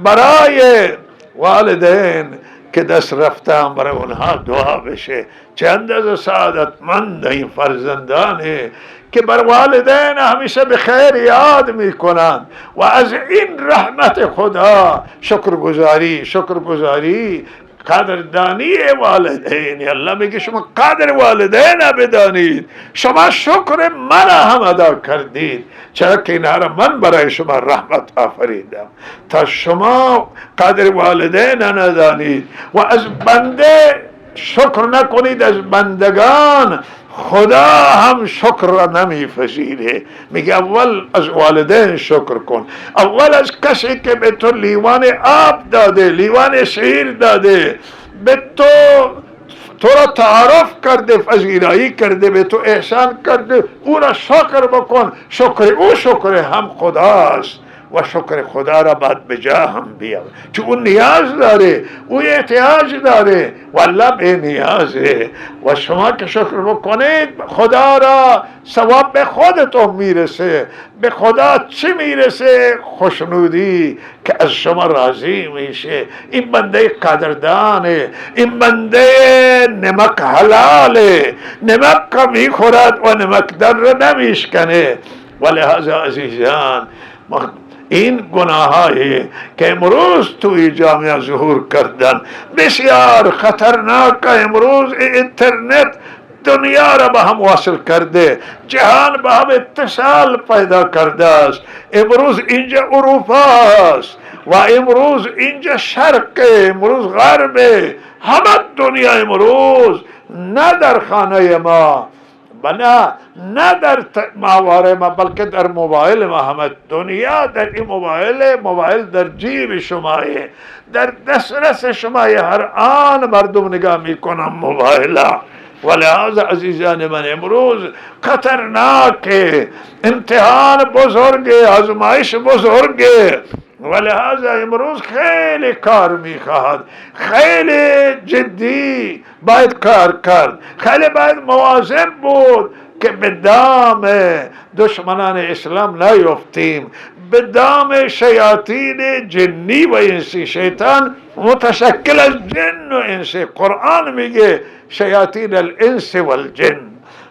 برای والدین که دست رفتن برای اونها دعا بشه. چه اندازه سعادتمند این فرزندانه که بر والدین همیشه به خیر یاد میکنند و از این رحمت خدا شکرگزاری قدردانی والدین. الله میگه شما قدر والدین بدانید، شما شکر من هم ادا کردید، چرا که اینها را من برای شما رحمت آفریدم تا شما قدر والدین ندانید و از بنده شکر نکنید. از بندگان خدا هم شکر را نمیپذیره. میگه اول از والدین شکر کن، اول از کسی که به تو لیوان آب داده، لیوان شیر داده، به تو را تعارف کرده، پذیرایی کرده، به تو احسان کرده، او را شکر بکن. شکر او شکر هم خداست و شکر خدا را باید به جا هم بیاد، چون اون نیاز داره، او احتیاج داره و الله به نیازه. و شما که شکر بکنید خدا را ثواب به خودتون میرسه. به خدا چی میرسه؟ خوشنودی که از شما راضی میشه. این بنده قدردانه، این بنده نمک حلاله، نمک میخورد و نمک در را نمیشکنه. ولهذا عزیزان این گناهایی که امروز توی جامعه ظهور کردن بسیار خطرناک. امروز اینترنت دنیا را به هم واصل کرده، جهان به هم اتصال پیدا کرده است. امروز اینجا اروپا است و امروز اینجا شرق، امروز غرب، همه دنیا امروز نه در خانه ما نه در ماهواره ما بلکه در موبایل ما همه دنیا در این موبایل در جیب شمایه، در دسترس شمایه. هر آن مردم نگاه میکنم موبایل. ولهذا عزیزان من امروز خطرناک، امتحان بزرگه، آزمایش بزرگه. ولهذا امروز خیلی کار میخواهد، خیلی جدی باید کار کرد، خیلی باید مواظب بود که به دام دشمنان اسلام نیفتیم، به دام شیاطین جنی و انسی. شیطان متشکل از جن و انسی. قرآن میگه شیاطین الانس والجن،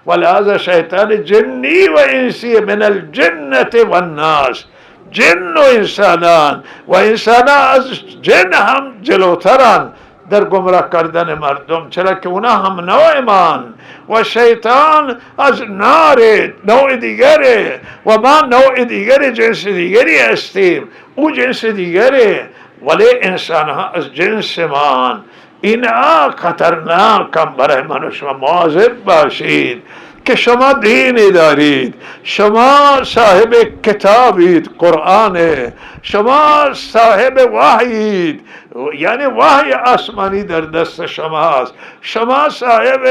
ولهذا شیطان جنی و انسی من الجنة والناس. جن و انسانان و انسانان از جن هم جلوترن در گمراه کردن مردم، چرا که اونا هم نوع ایمان و شیطان از نوع دیگره و ما نوع دیگری، جنس دیگری هستیم، او جنس دیگره، ولی انسان ها از جنس ما. اینها خطرناکم. برای من و شما مواظب باشید که شما دینی دارید، شما صاحب کتابید، قرآن، شما صاحب وحیید، یعنی وحی آسمانی در دست شماست، شما صاحب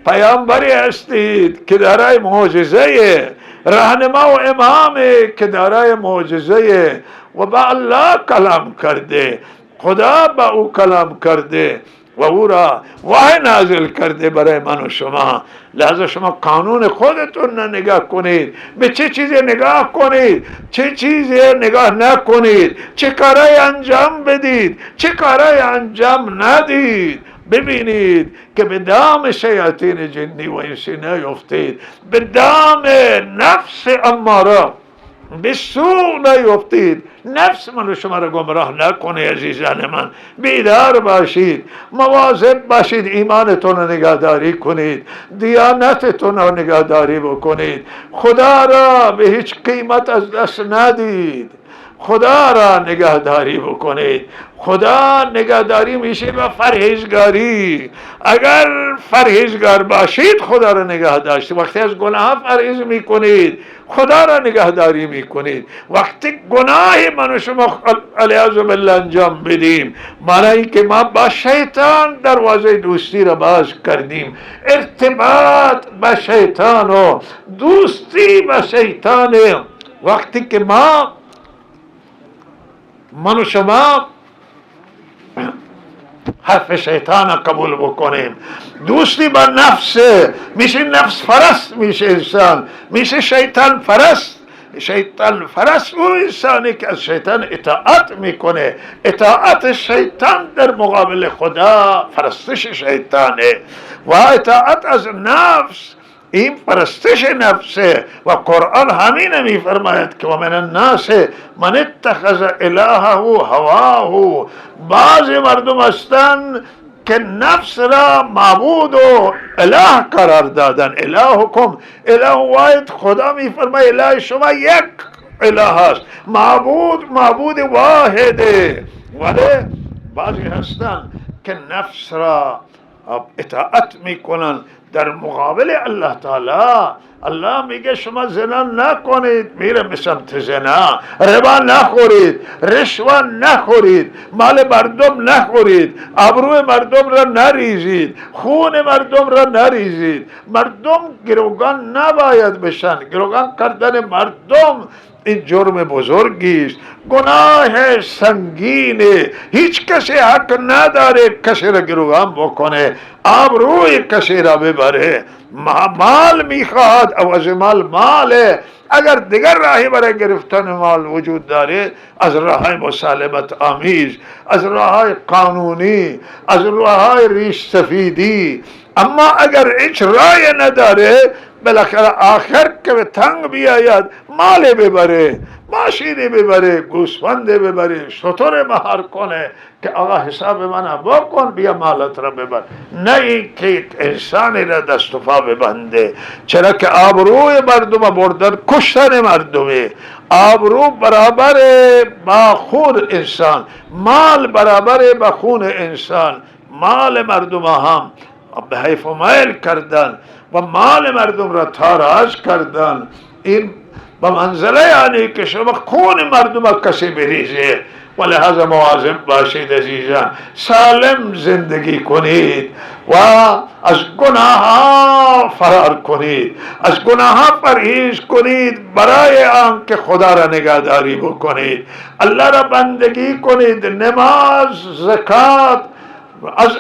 پیامبری هستید که دارای معجزه، راهنما و امام که دارای معجزه و با الله کلام کرده، خدا با او کلام کرده و او را وحی نازل کرده برای من و شما. لذا شما قانون خودتون نگاه کنید، به چه چیزی نگاه کنید، چه چیزی نگاه نکنید، چه کارهای انجام بدید، چه کارهای انجام ندید. ببینید که به دام شیاطین جنی و انسی نیفتید، به دام نفس اماره به سوء نیفتید. نفس من و شما را گمراه نکنه. عزیزان من بیدار باشید، مواظب باشید، ایمانتون را نگهداری کنید، دیانتتون را نگهداری بکنید، خدا را به هیچ قیمت از دست ندید، خدا را نگهداری بکنید، خدا نگهداری میشه با پرهیزگاری. اگر پرهیزگار باشید خدا را نگه داشتید. وقتی از گناه پرهیز میکنید خدا را نگهداری میکنید. وقتی گناه من و شما علیاذ بالله انجام بدیم معنی که ما با شیطان دروازه دوستی را باز کردیم. ارتباط با شیطان و دوستی با شیطان وقتی که من و شما حرف شیطان قبول بکنیم، دوستی با نفس میشه، نفس پرست میشه انسان، میشه شیطان پرست. شیطان پرست او انسانی که از شیطان اطاعت میکنه. اطاعت شیطان در مقابل خدا پرستش شیطانه و اطاعت از نفس این پرستش نفسه. و قرآن همین میفرماید که و من الناس من اتخذ الهه هواه. بعض مردم هستند که نفس را معبود و اله قرار دادن. الهکم اله واحد، خدا میفرماید اله شما یک اله است، معبود واحده. ولی بعضی هستند که نفس را اطاعت میکنن در مقابل الله تعالی. الله میگه شما زنا نکنید، میره به سمت زنا. ربا نخورید، رشوه نخورید، مال مردم نخورید، ابروی مردم را نریزید، خون مردم را نریزید. مردم گروگان نباید بشن. گروگان کردن مردم این جرم بزرگی است، گناه سنگینه. هیچ کسی حق نداره کسی را گروگان بکنه، آبروی کسی را ببره. مال میخواهد، عوض ماله. اگر دیگر راهی برای گرفتن مال وجود داره، از راه مسالمت آمیز، از راه قانونی، از راه ریش سفیدی. اما اگر هیچ راه نداره، بالاخره آخر که به تنگ بیاید مال ببره، ماشینی ببره، گوسفند ببره، شتر مهار کنه که آقا حساب من بکن بیا مالت را ببر. نه این که انسانی را دست و پا ببنده. چرا که آبروی مردم بردن کشتن مردمه. آبرو برابر با خون انسان، مال برابر با خون انسان. مال مردم هم به حیف و میل کردن و مال مردم را تاراج کردن. این به منزله یعنی که شما خون مردم کسی بریزه. و لحاظ مواظب باشید عزیزان، سالم زندگی کنید و از گناه فرار کنید، از گناه پرهیز کنید برای آنکه خدا را نگهداری بکنید، الله را بندگی کنید. نماز، زکات از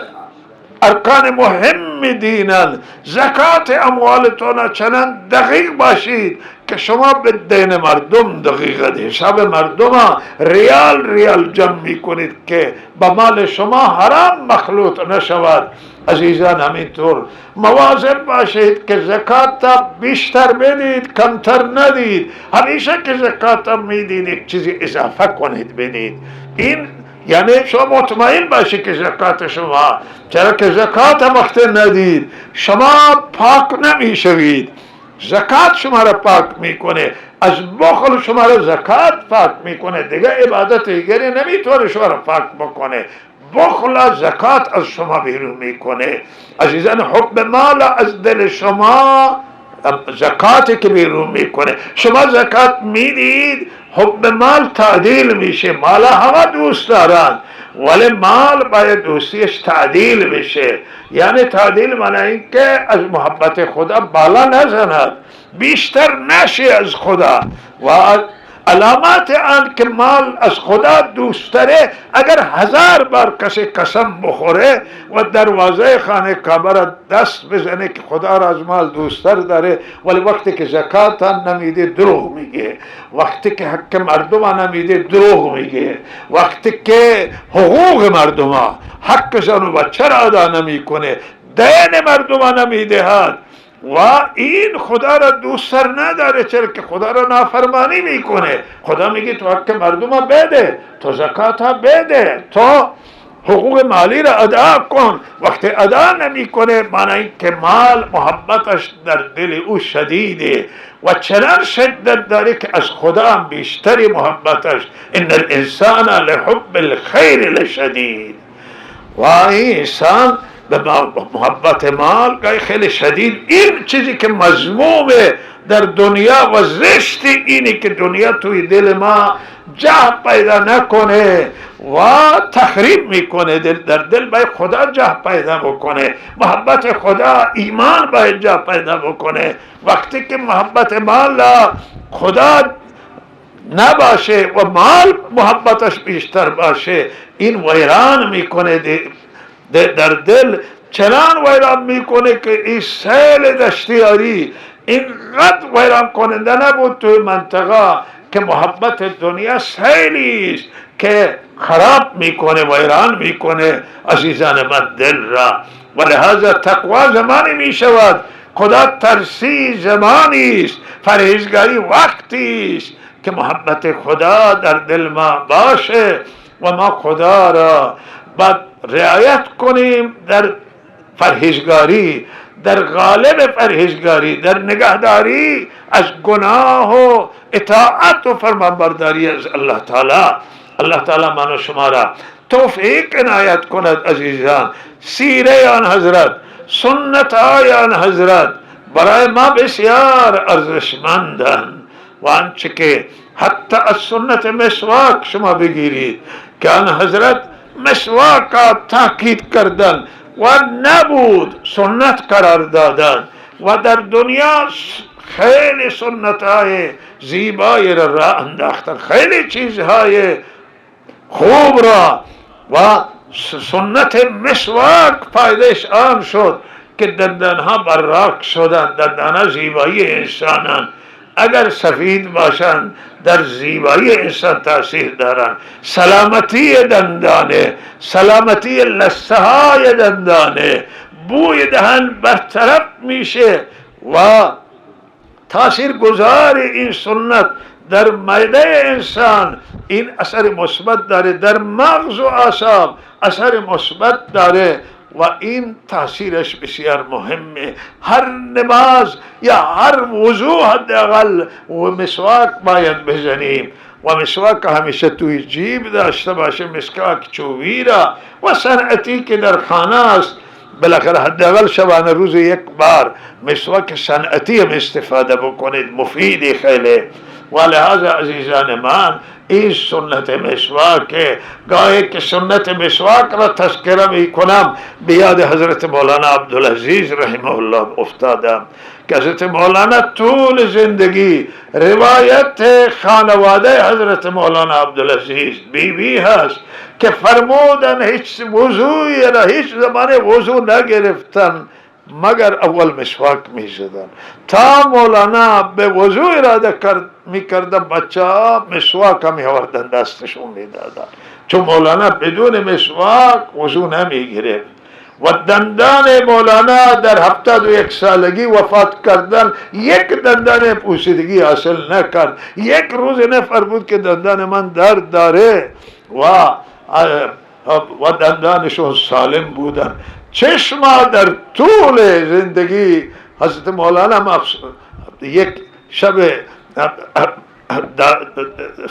ارکان مهم دینن. زکات اموالتون چنان دقیق باشید که شما به دین مردم دقیقت حساب مردم ریال جمع می کنید که با مال شما حرام مخلوط نشود. عزیزان همینطور مواظب باشید که زکات بیشتر بدید، کمتر ندید. همیشه که زکات میدید یک چیزی اضافه کنید بدید. این یعنی شما مطمئن باشید که زکات شما، چرا که زکات وقت ندید شما پاک نمیشوید. زکات شما را پاک میکنه، از بخل شما را زکات پاک میکنه. دیگه عبادت دیگری نمیتونه شما را پاک بکنه. بخل زکات از شما بیرون میکنه. عزیزان حب مال از دل شما زکاتی که بیرون میکنه. شما زکات میدید، حب مال تعدیل میشه. مال همه دوست دارن ولی مال باید دوستیش تعدیل بشه. یعنی تعدیل معنی این که از محبت خدا بالا نزند، بیشتر نشه از خدا. و علامات آن که مال از خدا دوستره، اگر 1000 بار کسی قسم بخوره و دروازه خانه کعبه را دست بزنه که خدا را از مال دوستر داره، ولی وقتی که زکات نمیده دروغ میگه، وقتی که حق مردم نمیده دروغ میگه، وقتی که حقوق مردم، حق زن و بچه را ادا نمیکنه، دین مردم نمیدهد و این خدا را دوستر نداره. چرا که خدا را نافرمانی میکنه. خدا میگه تو حق مردم بده، تو زکات بده، تو حقوق مالی را ادا کن. وقتی ادا نمی کنه معنی که مال محبتش در دل او شدیده و چنان شدت داره که از خدا هم بیشتری محبتش. ان الانسان لحب الخیر لشدید. و این انسان به محبت مال خیلی شدید. این چیزی که مذمومه در دنیا و زشت اینه که دنیا توی دل ما جاه پیدا نکنه و تخریب میکنه. در دل باید خدا جاه پیدا بکنه، محبت خدا، ایمان باید جاه پیدا بکنه. وقتی که محبت مال خدا نباشه و مال محبتش بیشتر باشه، این ویران میکنه در دل. چنان ویران میکنه که این سیل دشتیاری اینقدر ویران کننده نبود توی منطقه که محبت دنیا سیلی است که خراب میکنه، ویران میکنه عزیزان من دل را. و لحاظا تقوا زمانی میشود، خدا ترسی زمانی است، پرهیزگاری وقتی است که محبت خدا در دل ما باشه و ما خدا را باید رعایت کنیم در پرهیزگاری، در غالب پرهیزگاری، در نگهداری از گناه و اطاعت و فرمانبرداری از الله تعالی. الله تعالی من و شما را توفیق عنایت کند عزیزان. سیره آن حضرت، سنت های آن حضرت برای ما بسیار ارزشمندند و آنچه که حتی از سنت مسواک شما بگیرید که آن حضرت مسواک را تاکید کردن و نبود سنت قرار دادن و در دنیا خیلی سنت های زیبایی را انداختن، خیلی چیزهای خوب را و سنت مسواک پایدش آن شد که دندانها براق شدن. دندانها زیبایی انسانان، اگر سفید باشند در زیبایی انسان تاثیر دارند. سلامتی دندانه، سلامتی لثه های دندانه، بوی دهن برطرف میشه و تاثیر گذار این سنت در معده انسان این اثر مثبت داره، در مغز و اعصاب اثر مثبت داره و این تاثیرش بسیار مهمه. هر نماز یا هر وضوع حداقل و مسواک باید بزنیم و مسواک همیشه توی جیب داشته باشه، مسواک چوبی را و صنعتی که در خانه است بالاخره حداقل شبانه روز یک بار مسواک صنعتی هم استفاده بکنید، مفیدی خیلی. و لحاظ عزیزان من این سنت مسواک، گاهی که سنت مسواک را تذکره می کنم بیاد حضرت مولانا عبدالعزیز رحمه الله افتادم که حضرت مولانا طول زندگی روایت خانواده حضرت مولانا عبدالعزیز بی هست که فرمودن هیچ وضوعی را هیچ زمان وضوع نگرفتن مگر اول مسواک می زدن. تا مولانا به وضوع اراده می کردن بچه ها مسواک می آوردن دستشون می دادن، چون مولانا بدون مسواک وضوع نمی گرفت. و دندان مولانا در 71 سالگی وفات کردن، یک دندان پوسیدگی حاصل نکرد. یک روز نفر بود که دندان من درد داره و دندانشون سالم بودن. چشما در طول زندگی حضرت مولانا یک شب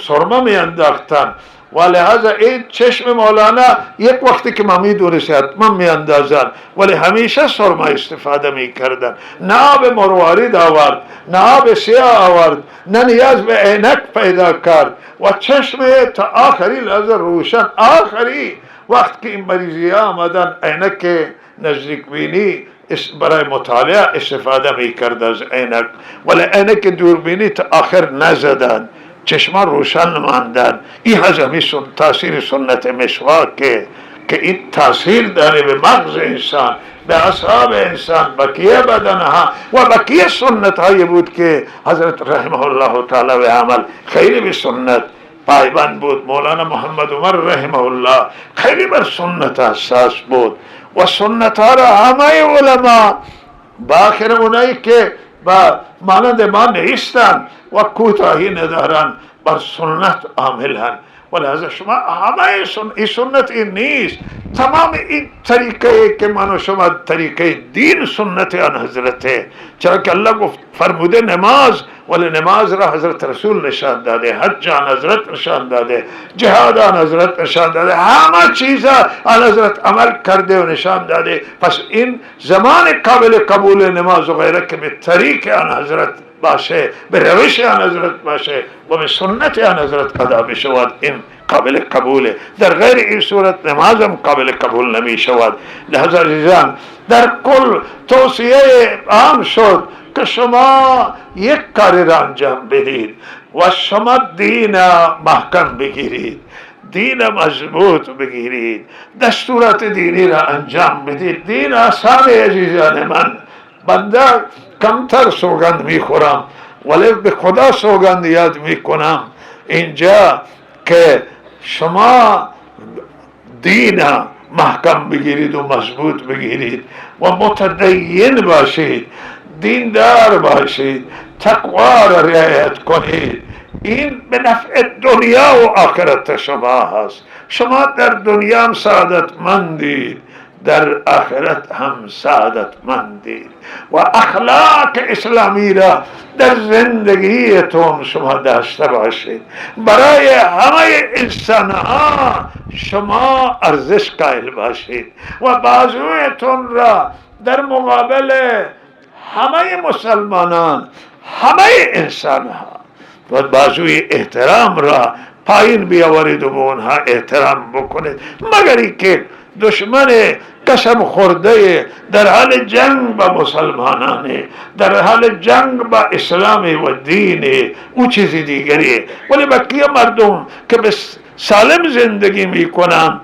سرما می انداختن و لحاظا این چشم مولانا یک وقتی که ما می دونستی حتما می اندازن، ولی همیشه سرما استفاده می کردن. نه آب مروارید آورد، نه آب سیاه آورد، نه نیاز به عینک پیدا کرد و چشم تا آخری لحظه روشن. آخری وقت که این مریضی ها آمدن عینک نزدیک بینی برای مطالعه استفاده می کرد از عینک، ولی عینک دوربینی تا آخر نزدن، چشمان روشن ماندن. این هزمی تاثیر سنت مسواک که این تاثیر داره به مغز انسان، به اعصاب انسان، بقیه بدنها و بقیه سنت هایی بود که حضرت رحمه الله تعالی و عمل خیلی به سنت پایبند بود. مولانا محمد عمر رحمه الله خیلی بر سنت اساس بود و سنت ها را همه علما باخر اونایی که با مانند ما نیستن و کوتاهی ندارن بر سنت عامل هن. ولهذا شما همه این سنت این نیست تمام این طریقه که من و شما طریقه دین سنت آن حضرته، چرا که الله گفت فرموده نماز، ولی نماز را حضرت رسول نشان داده، حج آن حضرت نشان داده، جهاد آن حضرت نشان داده، همه چیز آن حضرت عمل کرده و نشان داده. پس این زمان قابل قبول نماز و غیره که به طریق آن حضرت باشه، به روش آن حضرت باشه و به سنت آن حضرت ادا بشود، این قابل قبوله. در غیر این صورت نمازم قابل قبول نمی شود. لحظه عزیزان، در کل توصیه عام شد که شما یک کاری را انجام بدید و شما دین محکم بگیرید، دین مضبوط بگیرید، دستورات دینی را انجام بدید. دین آسان عزیزان من، بنده کمتر سوگند می خورم ولی به خدا سوگند یاد می کنم اینجا که شما دین محکم بگیرید و مضبوط بگیرید و متدین باشید، دیندار باشید، تقوا را رعایت کنید. این به نفع دنیا و آخرت شما هست. شما در دنیا هم سعادتمندید، در آخرت هم سعادتمندید و اخلاق اسلامی را در زندگیتون شما داشته باشید. برای همه انسان ها شما ارزش قائل باشید و بازویتون را در مقابل همه مسلمانان، همه انسان ها و بازوی احترام را پایین بیاورید و به اونها احترام بکنید، مگر اینکه دشمن قسم خورده در حال جنگ با مسلمانانه، در حال جنگ با اسلام و دین، او چیزی دیگریه. ولی بقیه مردم که به سالم زندگی میکنن،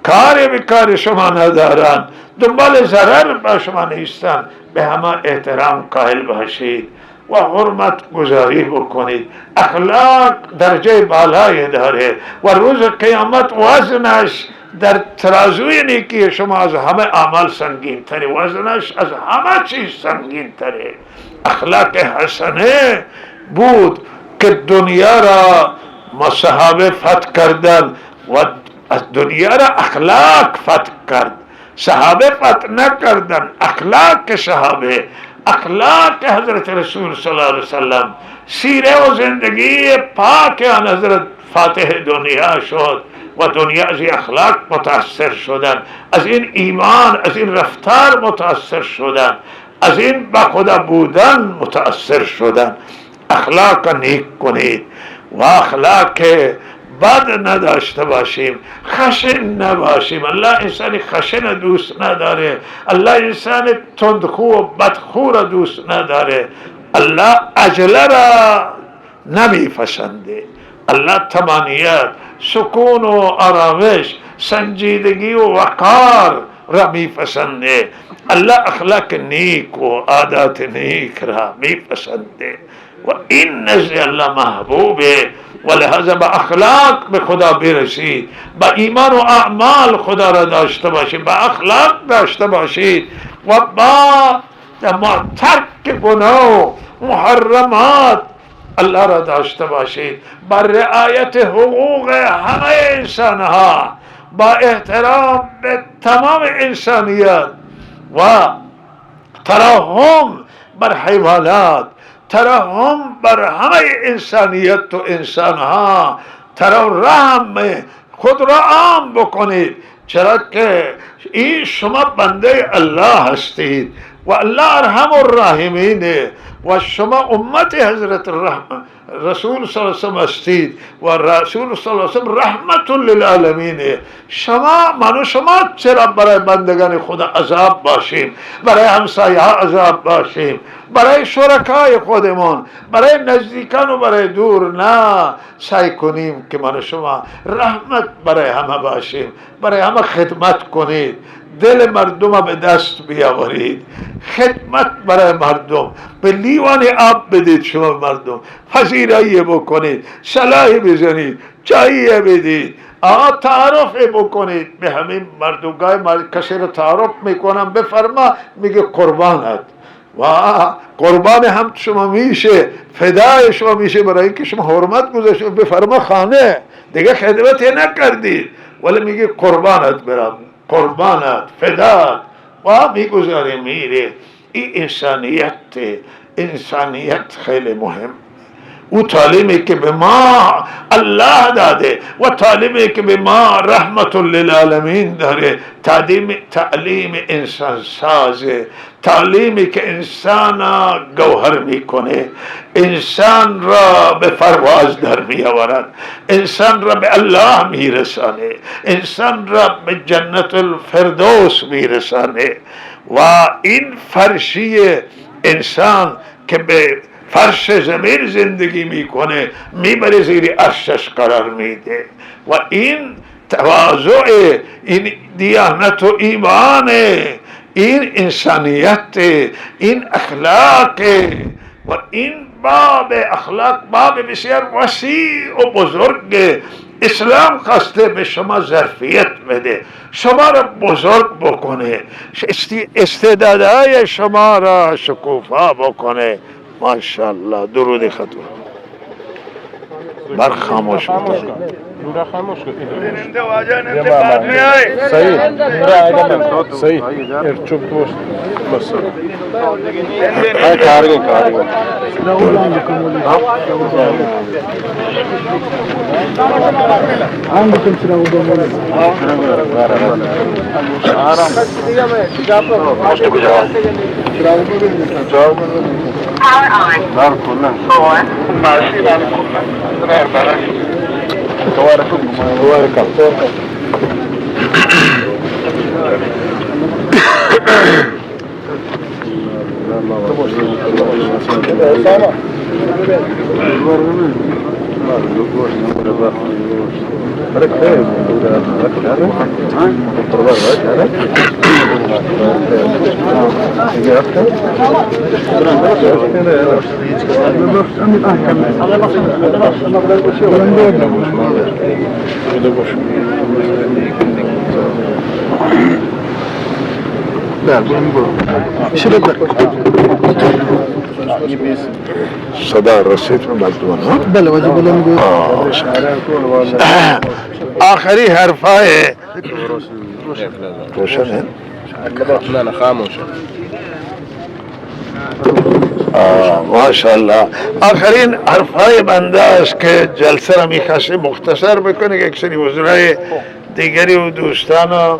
کار به کار شما ندارن، دنبال ضرر با شما نیستن، به همه احترام قائل باشید و حرمت گذاری بکنید. اخلاق درجه بالای داره و روز قیامت وزنش در ترازوی نیکی شما از همه اعمال سنگین تره، وزنش از همه چیز سنگین تره. اخلاق حسنه بود که دنیا را صحابه فتح کردن و از دنیا را اخلاق فتح کرد. صحابه فتح نکردن، اخلاق صحابه، اخلاق حضرت رسول صلی الله علیه وسلم، سیره و زندگی پاک آن حضرت فاتح دنیا شد و دنیا از این اخلاق متاثر شدن، از این ایمان، از این رفتار متاثر شدن، از این با خدا بودن متاثر شدن. اخلاق نیک کنید و اخلاق بد نداشته باشیم، خشن نباشیم. الله انسان خشن دوست نداره، الله انسان تندخو و بدخو را دوست نداره، الله عجله را نمی پسنده، الله تمانیت، سکون و آرامش، سنجیدگی و وقار را می پسنده. الله اخلاق نیک و عادات نیک را می پسنده و این نزد الله محبوبه و لحاظا با اخلاق به خدا برسید، با ایمان و اعمال خدا را داشته باشید، با اخلاق داشته باشید و با ترک گناه و محرمات الله را داشته باشید، با رعایت حقوق همه انسان ها، با احترام به تمام انسانیت و ترحم بر حیوانات، ترحم بر همه انسانیت و انسان ها، رحم خود را عام بکنید، چرا که این شما بنده الله هستید و الله ارحم الراحمینه و شما امت حضرت رسول صلی الله علیه وسلم هستید و رسول صلی الله علیه وسلم رحمت للعالمینه. من و شما چرا برای بندگان خدا عذاب باشیم، برای همسایه ها عذاب باشیم، برای شرکای خودمون، برای نزدیکان و برای دور نه، سعی کنیم که من و شما رحمت برای همه باشیم، برای همه خدمت کنید، دل مردم به دست بیاورید، خدمت برای مردم، به لیوان آب بدید، شما مردم پذیرایی بکنید، صلاحی بزنید، چایی بدید، تعارف بکنید به همین مردم. گاهی کسی رو تعارف میکنم بفرما، میگه قربانت و قربان هم شما میشه، فدای شما میشه، برای اینکه شما حرمت گذاشتید بفرما خانه دیگه خدمت نکردید، ولی میگه قربانت برم. قربانت، فدات و میگذاره میره. این انسانیت خیلی مهم. او تعلیمی که به ما الله داده و تعلیمی که به ما رحمت للعالمین داره، تعلیم انسان سازه، تعلیمی که انسان گوهر میکنه، انسان را به پرواز در میآورد، انسان را به الله میرسانه، انسان را به جنت الفردوس میرسانه. و این فرشی انسان که به فرش زمین زندگی میکنه میبره زیر عرشش قرار میده. و این تواضع، این دیانت و ایمان، این انسانیت، این اخلاق. و این باب اخلاق باب بسیار وسیع و بزرگ. اسلام خواسته به شما ظرفیت بده، شما را بزرگ بکنه، استعدادهای شما را شکوفا بکنه. ماشاءالله. درود خطور بر خاموش خاموش کن. نورا خاموش کن. صحیح. صحیح. چوب دوست. بس. های کارگی. صدا رسید من مجدون ها؟ بله واجب بلند آخری حرفای روشنه؟ نه خاموش. ماشاءالله. آخرین حرفای بنده است که جلسه را میخواسته مختصر بکنه که اکثری وزرای دیگری و دوستان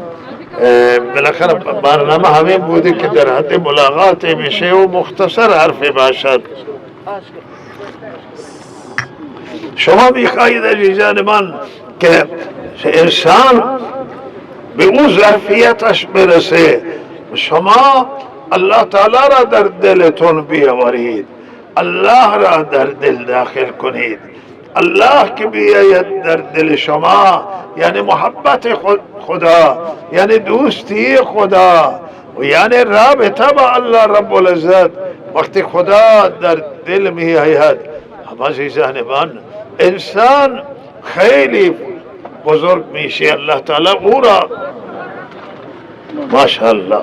بالاخره برنامه همین بوده که در حد ملاقات میشه و مختصر حرف باشد. شما میخواهید عزیزان من که انسان به اون ظرفیتش برسه، شما الله تعالی را در دلتون بیاورید، الله را در دل داخل کنید. الله که بیاید در دل شما یعنی محبت خدا، یعنی دوستی خدا و یعنی رابطه با الله رب العزت. وقتی خدا در دل می آید عزیزان من، انسان خیلی بزرگ میشه. الله تعالی او را ماشاءالله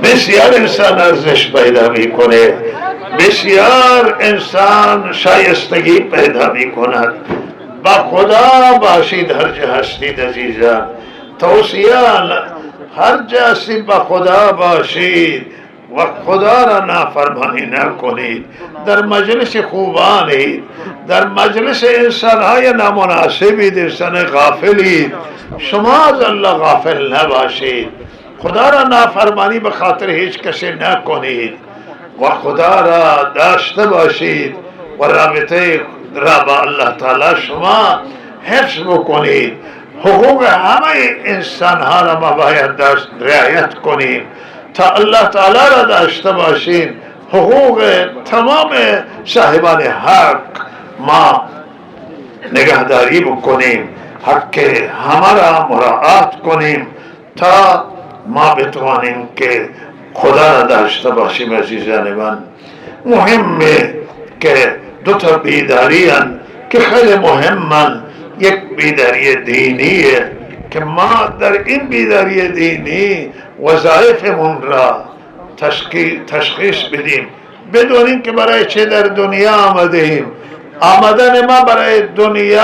بسیار انسان ارزش پیدا میکنه، بسیار انسان شایستگی پیدا میکند. با خدا باشید هر جا هستید عزیزان. توصیه هر جا هستید با خدا باشید و خدا را نافرمانی نکنید. در مجلس خوبانید، در مجلس انسانهای نامناسبید، انسان غافلید. شما از الله غافل نباشید. خدا را نافرمانی به خاطر هیچ کسی نکنید و خدا را داشته باشید و رابطه را با الله تعالی شما حفظ بکنید. حقوق همه انسان ها را ما باید رعایت کنیم تا الله تعالی را داشته باشیم. حقوق تمام صاحبان حق ما نگهداری بکنیم، حق همه را مراعات کنیم تا ما بتوانیم که خدا را داشته باشیم. عزیزان من، مهمه که دو تا بیداری هستند که خیلی مهمن. یک بیداری دینیه که ما در این بیداری دینی وظایفمون را تشخیص بدیم. بدونیم که برای چه در دنیا آمده ایم. آمدن ما برای دنیا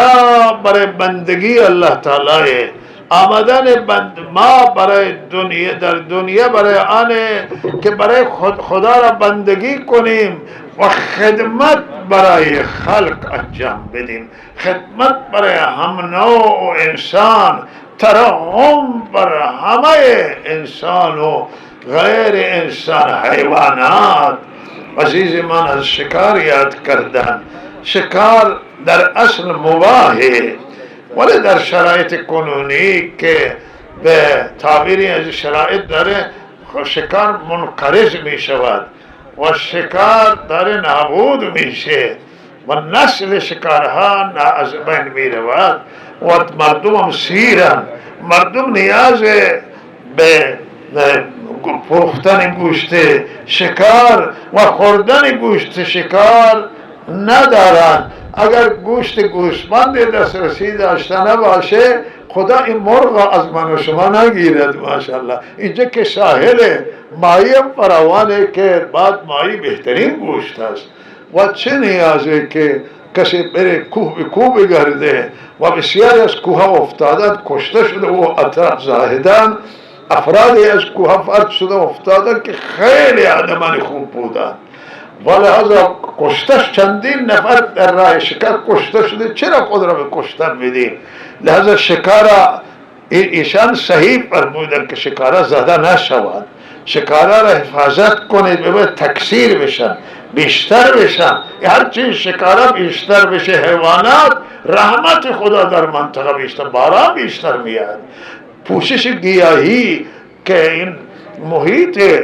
برای بندگی الله تعالی، آمدن ما برای دنیا در دنیا برای آنه که برای خدا را بندگی کنیم و خدمت برای خلق انجام بدیم، خدمت برای هم نوع انسان، ترحم بر همه انسان و غیر انسان حیوانات. عزیز من از شکار یاد کردن. شکار در اصل مباحه، ولی در شرایط کنونی که به تعبیری از شرایط داره شکار منقرض می شود و شکار داره نابود میشه و نسل شکارها از بین می رود و مردم هم سیرن. مردم نیاز به پختن گوشت شکار و خوردن گوشت شکار ندارن. اگر گوشت گوسفند دسترسی داشته نباشه خدا این مرغ از من و شما نگیرد. ماشاءالله اینجا که ساحل ماهی فراوانه که بعد ماهی بهترین گوشت است و چه نیازه که کسی بره کوه به کوه بگرده و بسیاری از کوه افتادن کشته شده و اطراف زاهدن، افرادی از کوه فرد شده افتادن که خیلی آدمان خوب بودن و لحاظا کشتش چندین نفر در راه شکار کشته شده. چرا خود را به کشتن بدیم؟ لحاظا شکارا ایشان صحیح فرمودن که شکارا زده نشود، شکارا را حفاظت کنید بباید تکثیر بشن، بیشتر بشن. هر چیز شکارا بیشتر بشه حیوانات رحمت خدا در منطقه بیشتر، باران بیشتر میاد. پوشش گیاهی که این محیط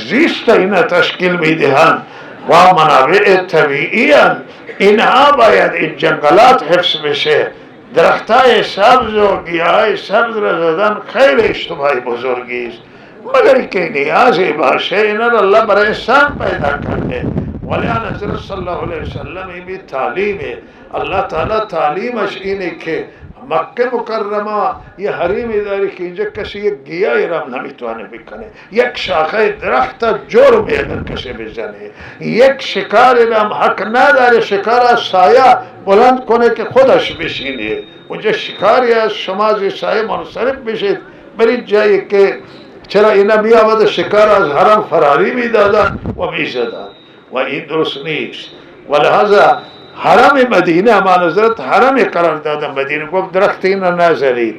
زیست اینا تشکیل میدهند و منابع طبیعی هستند، اینها باید این جنگلات حفظ بشه. درختای سبز و گیاهای سبز را زدن خیلی اشتباه بزرگی است، مگر که نیازی باشه. اینا را الله برای انسان پیدا کرده. ولی حضرت صلی الله علیه وسلم این تعلیمه. الله تعالی تعلیمش اینه که مکه مکرمه یه حریمی داری که اینجا کسی یک گیاهی را نمیتونه بکنه، یک شاخه درخت جرم اگر کسی بزنه، یک شکاری را حق نداره شکار سایه بلند کنه که خودش بشینه. اونجا شکاری از شما از سایه منصرف بشید برید جایی که چرا اینا می آمده شکار از حرم فراری می دادن و می زدن و این درست نیست. و لحاظا حرم مدینه امان حضرت حرم قرار دادن مدینه، گفت درخت اینا نزنید،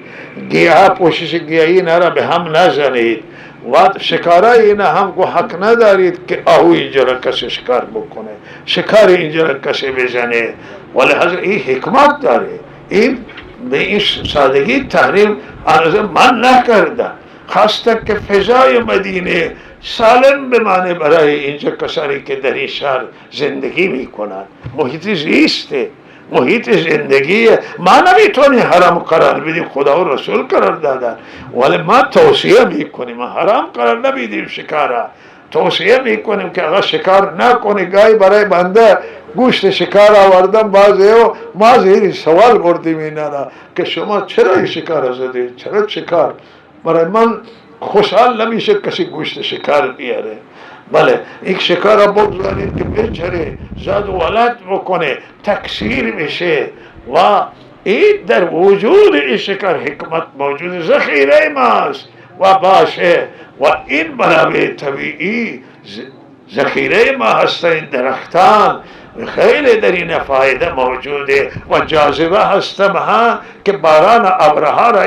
گیاه پوشش گیاهی اینا را به هم نزنید و شکارای اینا هم گو حق ندارید که آهو اینجا را کسی شکار بکنه، شکار اینجا را کسی بزنه. و لحاظا این حکمت داره. این به این سادگی تحریم من نکردم، خواستن که فضای مدینه سالم بمانه برای اینجا کسانی که در این شهر زندگی میکنن. محیط زیسته، محیط زندگیه. ما نمیتونیم حرام قرار بدیم، خدا و رسول قرار دادن، ولی ما توصیه میکنیم حرام قرار نمیدیم شکارا. توصیه میکنیم که اگر شکار نکنی. گاهی برای بنده گوشت شکار آوردن بعضی و ما زیر سوال بردیم اینا که شما چرا این شکار زدید، چرا شکار؟ برای من خوشحال نمیشه کسی گوشت شکار بیاره. بله یک شکار را بگذارید که بچره زاد و ولد بکنه تکثیر بشه و این در وجود این شکار حکمت موجود ذخیره ماست و باشه و این منابع طبیعی ذخیره ما هستند. درختان خیلی در این فایده موجوده و جاذبه هستم ها که باران ابرها را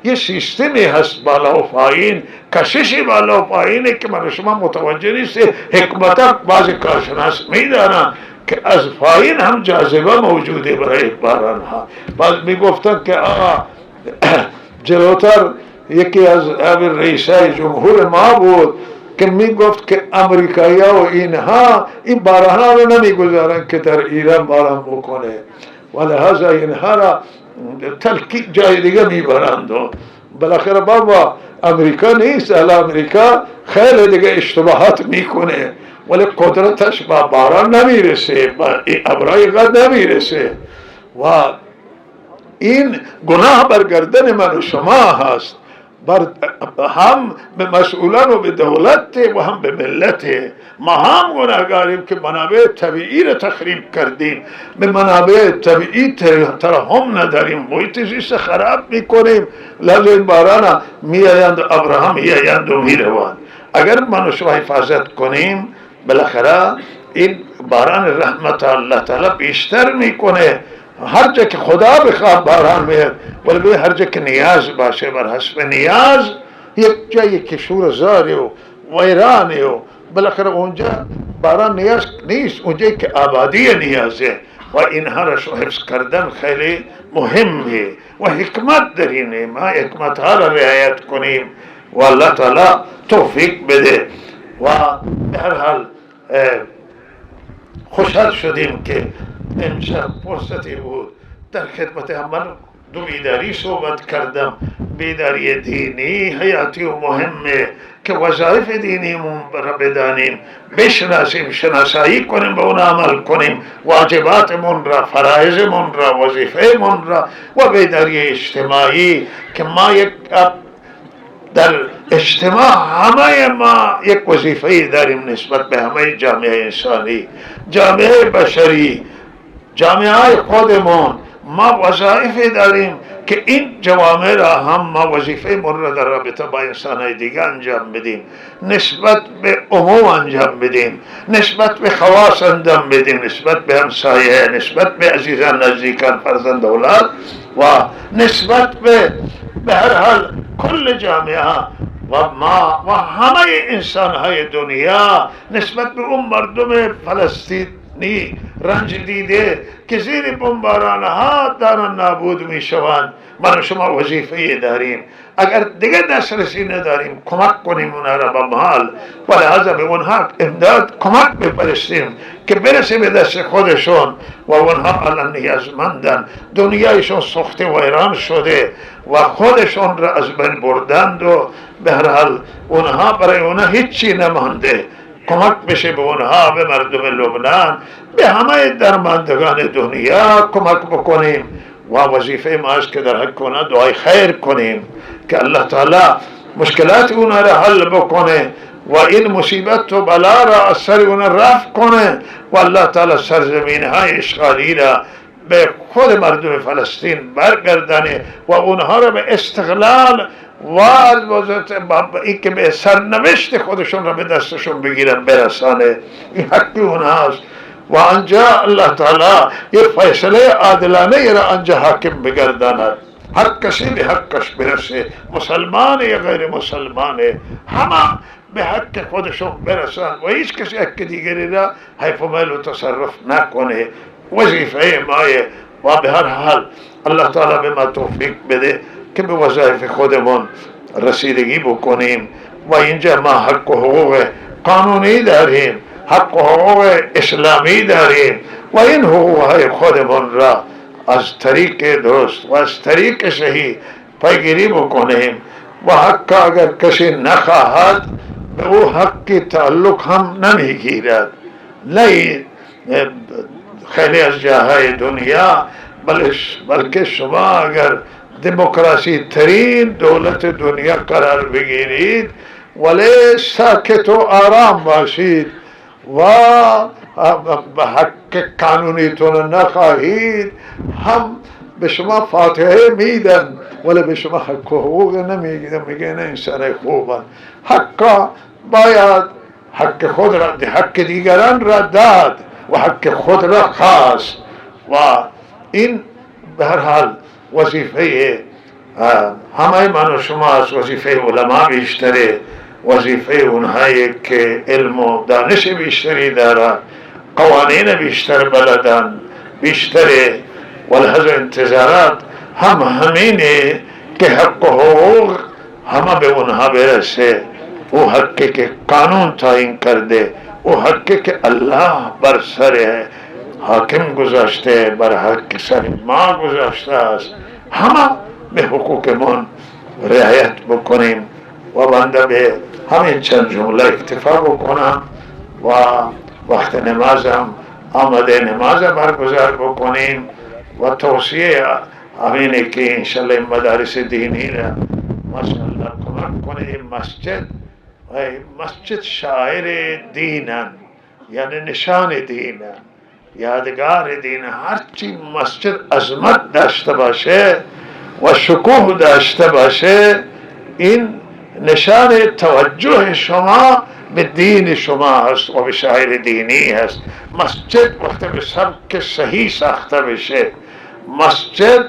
یه سیستمی هست بالا و پایین، کششی بالا و پایینه که من شما متوجه نیست. حکمت بعضی کارشناس میدانن که از پایین هم جاذبه موجوده برای باران ها. بعض میگفتن که آقا جلوتر یکی از رئیسای جمهور ما بود که می گفت که امریکایی ها و اینها این باران ها رو نمی گذارن که در ایران باران بکنه و لحاظا اینها را تلکی جای دیگه می برند و بالاخره بابا امریکا نیست. امریکا خیلی دیگه اشتباهات میکنه ولی قدرتش با باران نمیرسه، با ابرای قد نمیرسه و این گناه برگردن من و شما هست. هم به مسئولان و به دولت و هم به ملت. ما هم گناهگاریم که منابع طبیعی را تخریب کردیم، به منابع طبیعی ترحم نداریم، محیط زیست خراب میکنیم. لذا این باران میآیند و ابراهام میآیند و میروند. اگر ما و شما حفاظت کنیم بالاخره این باران رحمت الله تعالی بیشتر میکنه. هر جا که خدا بخواد باران میاد، ولی هر جا که نیاز باشه بر حسب نیاز. یک جایی که شور زاری و ویرانی و بالاخره اونجا باران نیاز نیست، اونجایی که آبادی نیازه و اینها را حفظ کردن خیلی مهمه و حکمت در اینه. ما حکمت ها را رعایت کنیم و الله تعالی توفیق بده. و به هر حال خوشحال شدیم که امشب فرصتی بود در خدمت همه دو بیداری صحبت کردم. بیداری دینی حیاتی و مهمه که وظایف دینیمون را بدانیم، بشناسیم، شناسایی کنیم، به اون عمل کنیم، واجباتمون را، فرایضمون را، وظیفهمون را. و بیداری اجتماعی که ما یک در اجتماع همه ما یک وظیفه‌ای داریم نسبت به همه جامعه انسانی، جامعه بشری، جامعه خودمون. ما وظایفی داریم که این جوامع را هم ما وظیفه من را در رابطه با انسان‌های دیگه انجام بدیم، نسبت به عموم انجام بدیم، نسبت به خواص انجام بدیم، نسبت به همسایه، نسبت به عزیزان نزدیکان فرزند اولاد و نسبت به هر حال کل جامعه و ما و همه انسان‌های دنیا، نسبت به اون مردم فلسطینی رنج دیده که زیر بمباران‌ها دارن نابود میشوند. من و شما وظیفه داریم، اگر دیگه دسترسی نداریم کمک کنیم اونها را با مال و لحاظا به اونها امداد کمک بفرستیم که برسه به دست خودشون و اونها الان نیازمندن. دنیایشون سخت و ویران شده و خودشون را از بین بردند و به هر حال اونها برای اونها هیچی نمانده. کمک بشه به اونها، به مردم لبنان، به همه درماندگان دنیا کمک بکنیم و وظیفه ما است که در حق اونها دعای خیر کنیم که الله تعالی مشکلات اونها را حل بکنه و این مصیبت و بلا را از سر اونها رفع کنه و الله تعالی سرزمین های اشغالی را به خود مردم فلسطین برگردانه و اونها را به استقلال و این که به سرنوشت خودشون را به دستشون بگیرن برسانه. این حق اونهاست و آنجا الله تعالی یه فیصله عادلانه را آنجا حاکم بگرداند. هر کسی به حقش برسه، مسلمان یا غیر مسلمان، همه به حق خودشون برسن و هیچ کسی حق دیگری را حیف و میل و تصرف نکنه. وظیفه مایه و به هر حال الله تعالی به ما توفیق بده که به وظایف خودمون رسیدگی بکنیم و اینجا ما حق و حقوق قانونی داریم، حق و حقوق اسلامی داریم و این حقوق های خودمون را از طریق درست و از طریق صحیح پیگیری بکنیم و حق اگر کسی نخواهد به او حقی تعلق هم نمیگیرد. نه خیلی از جاهای دنیا بلکه شما اگر دموکراسی ترین دولت دنیا قرار بگیرید ولی ساکت و آرام باشید و به حق قانونیتون نخواهید، هم به شما فاتحه میدن ولی به شما حق و حقوق نمیگن، میگن انسان خوبن. حق باید حق خود را حق دیگران را داد و حق خود را خواست و این به هر حال وظیفه همه من و شما از وظیفه علما بیشتره، وظیفه اونهایی که علم و دانش بیشتری دارن، قوانین بیشتر بلدن بیشتره و لحظه انتظارات هم همینه که حق و حقوق همه به اونها برسه. او حقی که قانون تعیین کرده، او حقی که الله بر سر حاکم گذاشته، بر حق سر ما گذاشته است، همه به حقوقمون رعایت بکنیم و بنده به همین چند جمله اکتفا بکنم و وقت نمازم آمده نماز برگزار بکنیم و توصیه همینه که انشالله مدارس دینی را ماشاءالله کمک کنه این مسجد شاعر دینن، یعنی نشان دینه، یادگار دینه. هرچی مسجد عظمت داشته باشه و شکوه داشته باشه، این نشان توجه شما به دین شما هست و به شاعر دینی هست. مسجد وقتی به سبک صحیح ساخته بشه، مسجد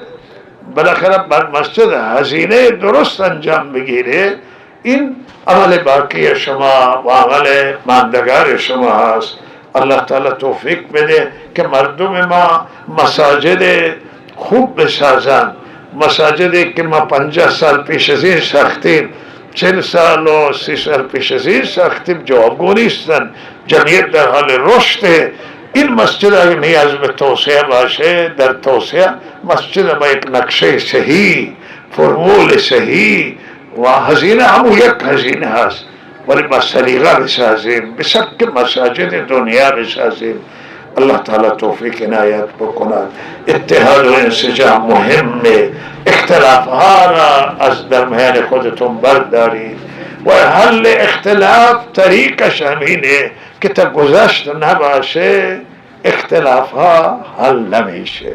بالاخره بر مسجد هزینه درست انجام بگیره، این عمل باقی شما و عمل ماندگار شما هست. الله تعالی توفیق بده که مردم ما مساجد خوب بسازن. مساجدی که ما 50 سال پیش از این ساختیم، 40 سال و 30 سال پیش از این ساختیم، جوابگو نیستن. جمعیت در حال رشد. این مسجد اگر نیاز به توسعه باشه، در توسعه مسجد با یک نقشه صحیح، فرمول صحیح و هزینه همون یک هزینه هست، ولی با سلیقه بسازیم، به سبک مساجد دنیا بسازیم. الله تعالی توفیق عنایت بکند. اتحاد و انسجام مهمه. اختلاف ها را از در میان خودتون بردارید و حل اختلاف طریقش همینه که تا گذشت نباشه اختلاف ها حل نمیشه.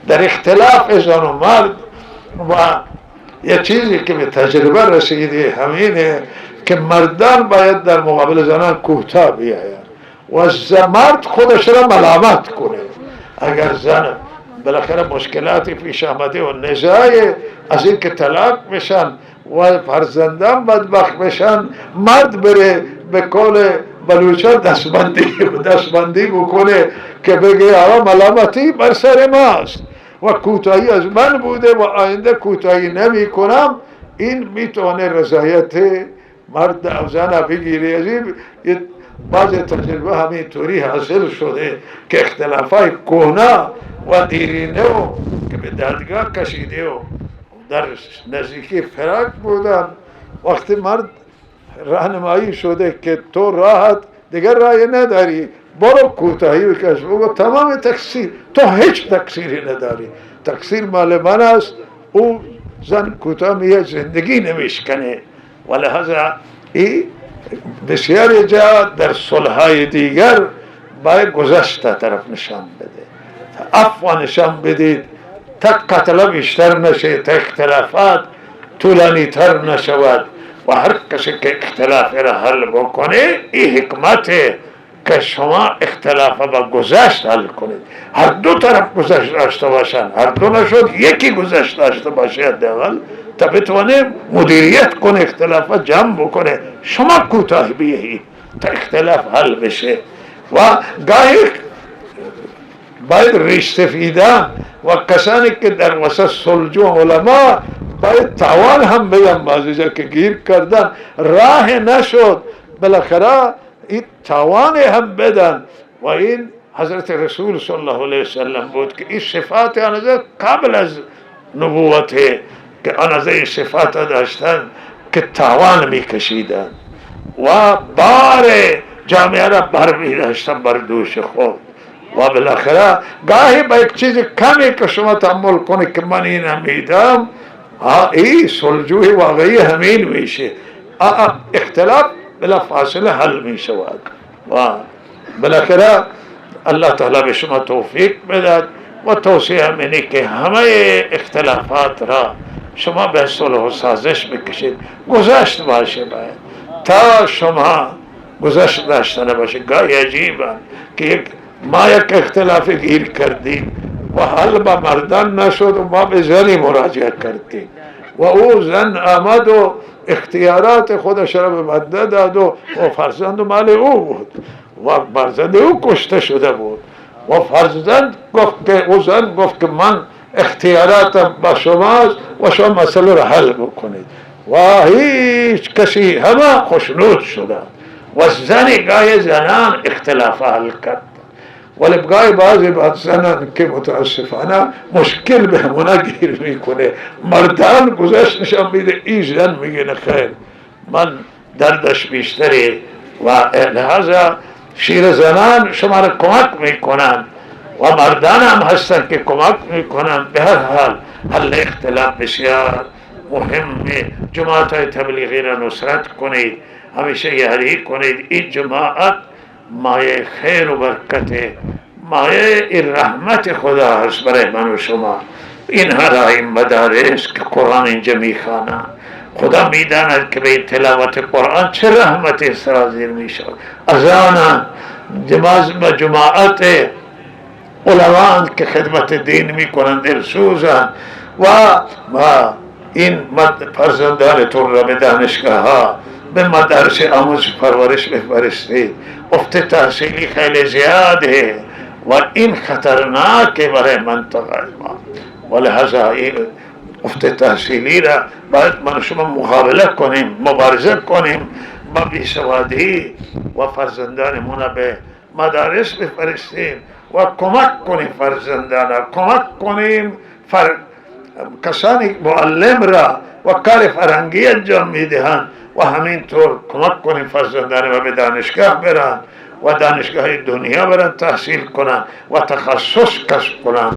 در اختلاف زن و مرد و یه چیزی که به تجربه رسیده همینه که مردان باید در مقابل زنان کوتاه بیاید و مرد خودش را ملامت کنه. اگر زن بالاخره مشکلاتی پیش آمده و نزاعی از این که طلاق بشن و فرزندان بدبخت بشن، مرد بره به قول بلوچا دستبندی بکنه که بگه آقا ملامتی بر سر ماست و کوتاهی از من بوده و آینده کوتاهی نمی کنم. این میتونه رضایت مرد از زن بگیره. از این بعض تجربه همینطوری حاصل شده که اختلافای کهنه و دیرینه و که به دادگاه کشیده و در نزدیکی فراق بودن، وقتی مرد راهنمایی شده که تو راحت دیگر راهی نداری، برو کوتاهی بکش، بگو تمام تقصیر، تو هیچ تقصیری نداری، تقصیر مال من است. او زن کوتاه میه زندگی نمیشکنه. ولهذا این بسیار جا در صلحای دیگر باید گذشته طرف نشان بده، عفو نشان بدید تا قتل بیشتر نشه، تا اختلافات طولانی تر نشود و هر کسی که اختلاف را حل بکنه، این حکمته که شما اختلاف با گذشت حل کنید. هر دو طرف گذشت داشته باشن، هر دو نشد یکی گذشت داشته باشه حداقل تا بتونه مدیریت کنه، اختلافات جمع بکنه. شما کوتاه بیایید تا اختلاف حل بشه و گاهی باید ریش سفیدان و کسانی که در وسط سلجو علما باید تاوان هم بگن، بعضی جا که گیر کردن راه نشد، بالاخره این تاوان هم بدن. و این حضرت رسول صلی الله علیه وسلم بود که این صفات آنها قبل از نبوته که آنها این صفات داشتن که تاوان میکشیدن و بار جامعه را بر میداشتن بر دوش خود. و بالاخره گاهی با یک چیز کمی که شما تحمل کنی که من این میدم، این سلجوه واقعی همین میشه. اختلاف بلا فاصله حل میشود و بالاخره الله تعالی به شما توفیق بدهد و توصیه منی که همه اختلافات را شما به صلح و سازش بکشید. گذشت باشه باید تا شما گذشت داشته نباشه. گاهی عجیبه که ما یک اختلاف گیر کردیم و حل با مردان نشد و ما به زنی مراجعه کردیم و او زن آمد و اختیارات خودش را به مده داد و فرزند مال او بود و فرزند او کشته شده بود و فرزند گفت که او زن گفت که من اختیاراتم با شماست و شما مسئله را حل بکنید و هیچ کسی همه خوشنود شده و زن گاه زنان اختلاف حل کرد. ولی بگاهی بعضی زنان که متاسفانه مشکل به همونه گیر میکنه، مردان گذشت نشان میده، این زن میگه نخیر من دردش بیشتری و لحاظا شیر زنان شما را کمک میکنن و مردان هم هستن که کمک میکنن. به هر حال حل اختلاف بسیار مهمه. جماعت تبلیغی را نصرت کنید، همیشه یاری کنید. این جماعت مایه خیر و برکت، مایه رحمت خدا هست برای من و شما. این هر این مدارس که قرآن اینجا میخوانند، خدا میداند که به تلاوت قرآن چه رحمت سرازیر میشود. از آن جماعت علمان که خدمت دین میکنند دلسوزند و این فرزندانتون را به دانشگاه ها، به مدارس آموزش پرورش بفرستید. افت تحصیلی خیلی زیاده و این خطرناکه برای منطقه ما، ولهذا این افت تحصیلی را باید من شما مقابله کنیم، مبارزه کنیم با بیسوادی و فرزندانمون به مدارس بفرستیم و کمک کنیم فرزندان را، کمک کنیم کسانی معلم را و کار فرهنگی انجام میدهند و همینطور کمک کنیم فرزندان را به دانشگاه برن و دانشگاه دنیا برن تحصیل کنن و تخصص کسب کنن.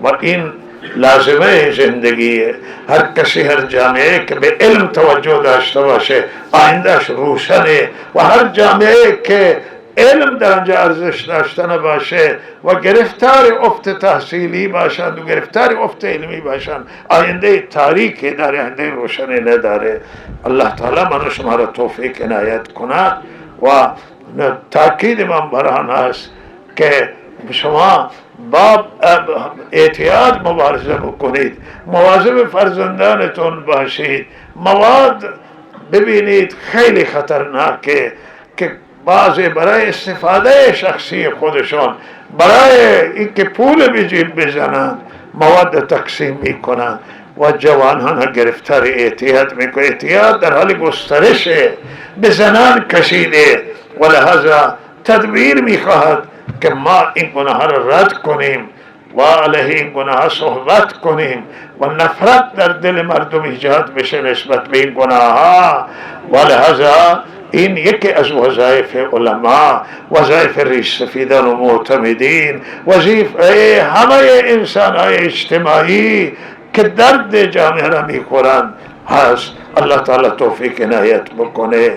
و این لازمه زندگیه. هر کسی، هر جامعه که به علم توجه داشته باشه آیندهش روشنه و هر جامعه که علم در آنجا ارزش داشته نباشه و گرفتار افت تحصیلی باشند و گرفتار افت علمی باشند آینده تاریکی داره، آینده روشنی نداره. الله تعالی من و شما را توفیق عنایت کند و تاکید من بر آن است که شما با احتیاط مبارزه بکنید، مواظب فرزندانتون باشید. مواد ببینید خیلی خطرناکه که بعضی برای استفاده شخصی خودشون، برای اینکه پول به جیب بزنن مواد تقسیم میکنن و جوانان گرفتار اعتیاد میکنن. اعتیاد در حال گسترشه، به زنان کشیده و لحاظا تدبیر میخواهد که ما این گناه را رد کنیم و علیه این گناه صحبت کنیم و نفرت در دل مردم ایجاد بشه نسبت به این گناه ها. و لحاظا این یکی از وظایف علما، وظایف ریش سفیدان و معتمدین، وظیفه همه انسان های اجتماعی که درد جامعه را میخورند هست. الله تعالی توفیق عنایت بکنه.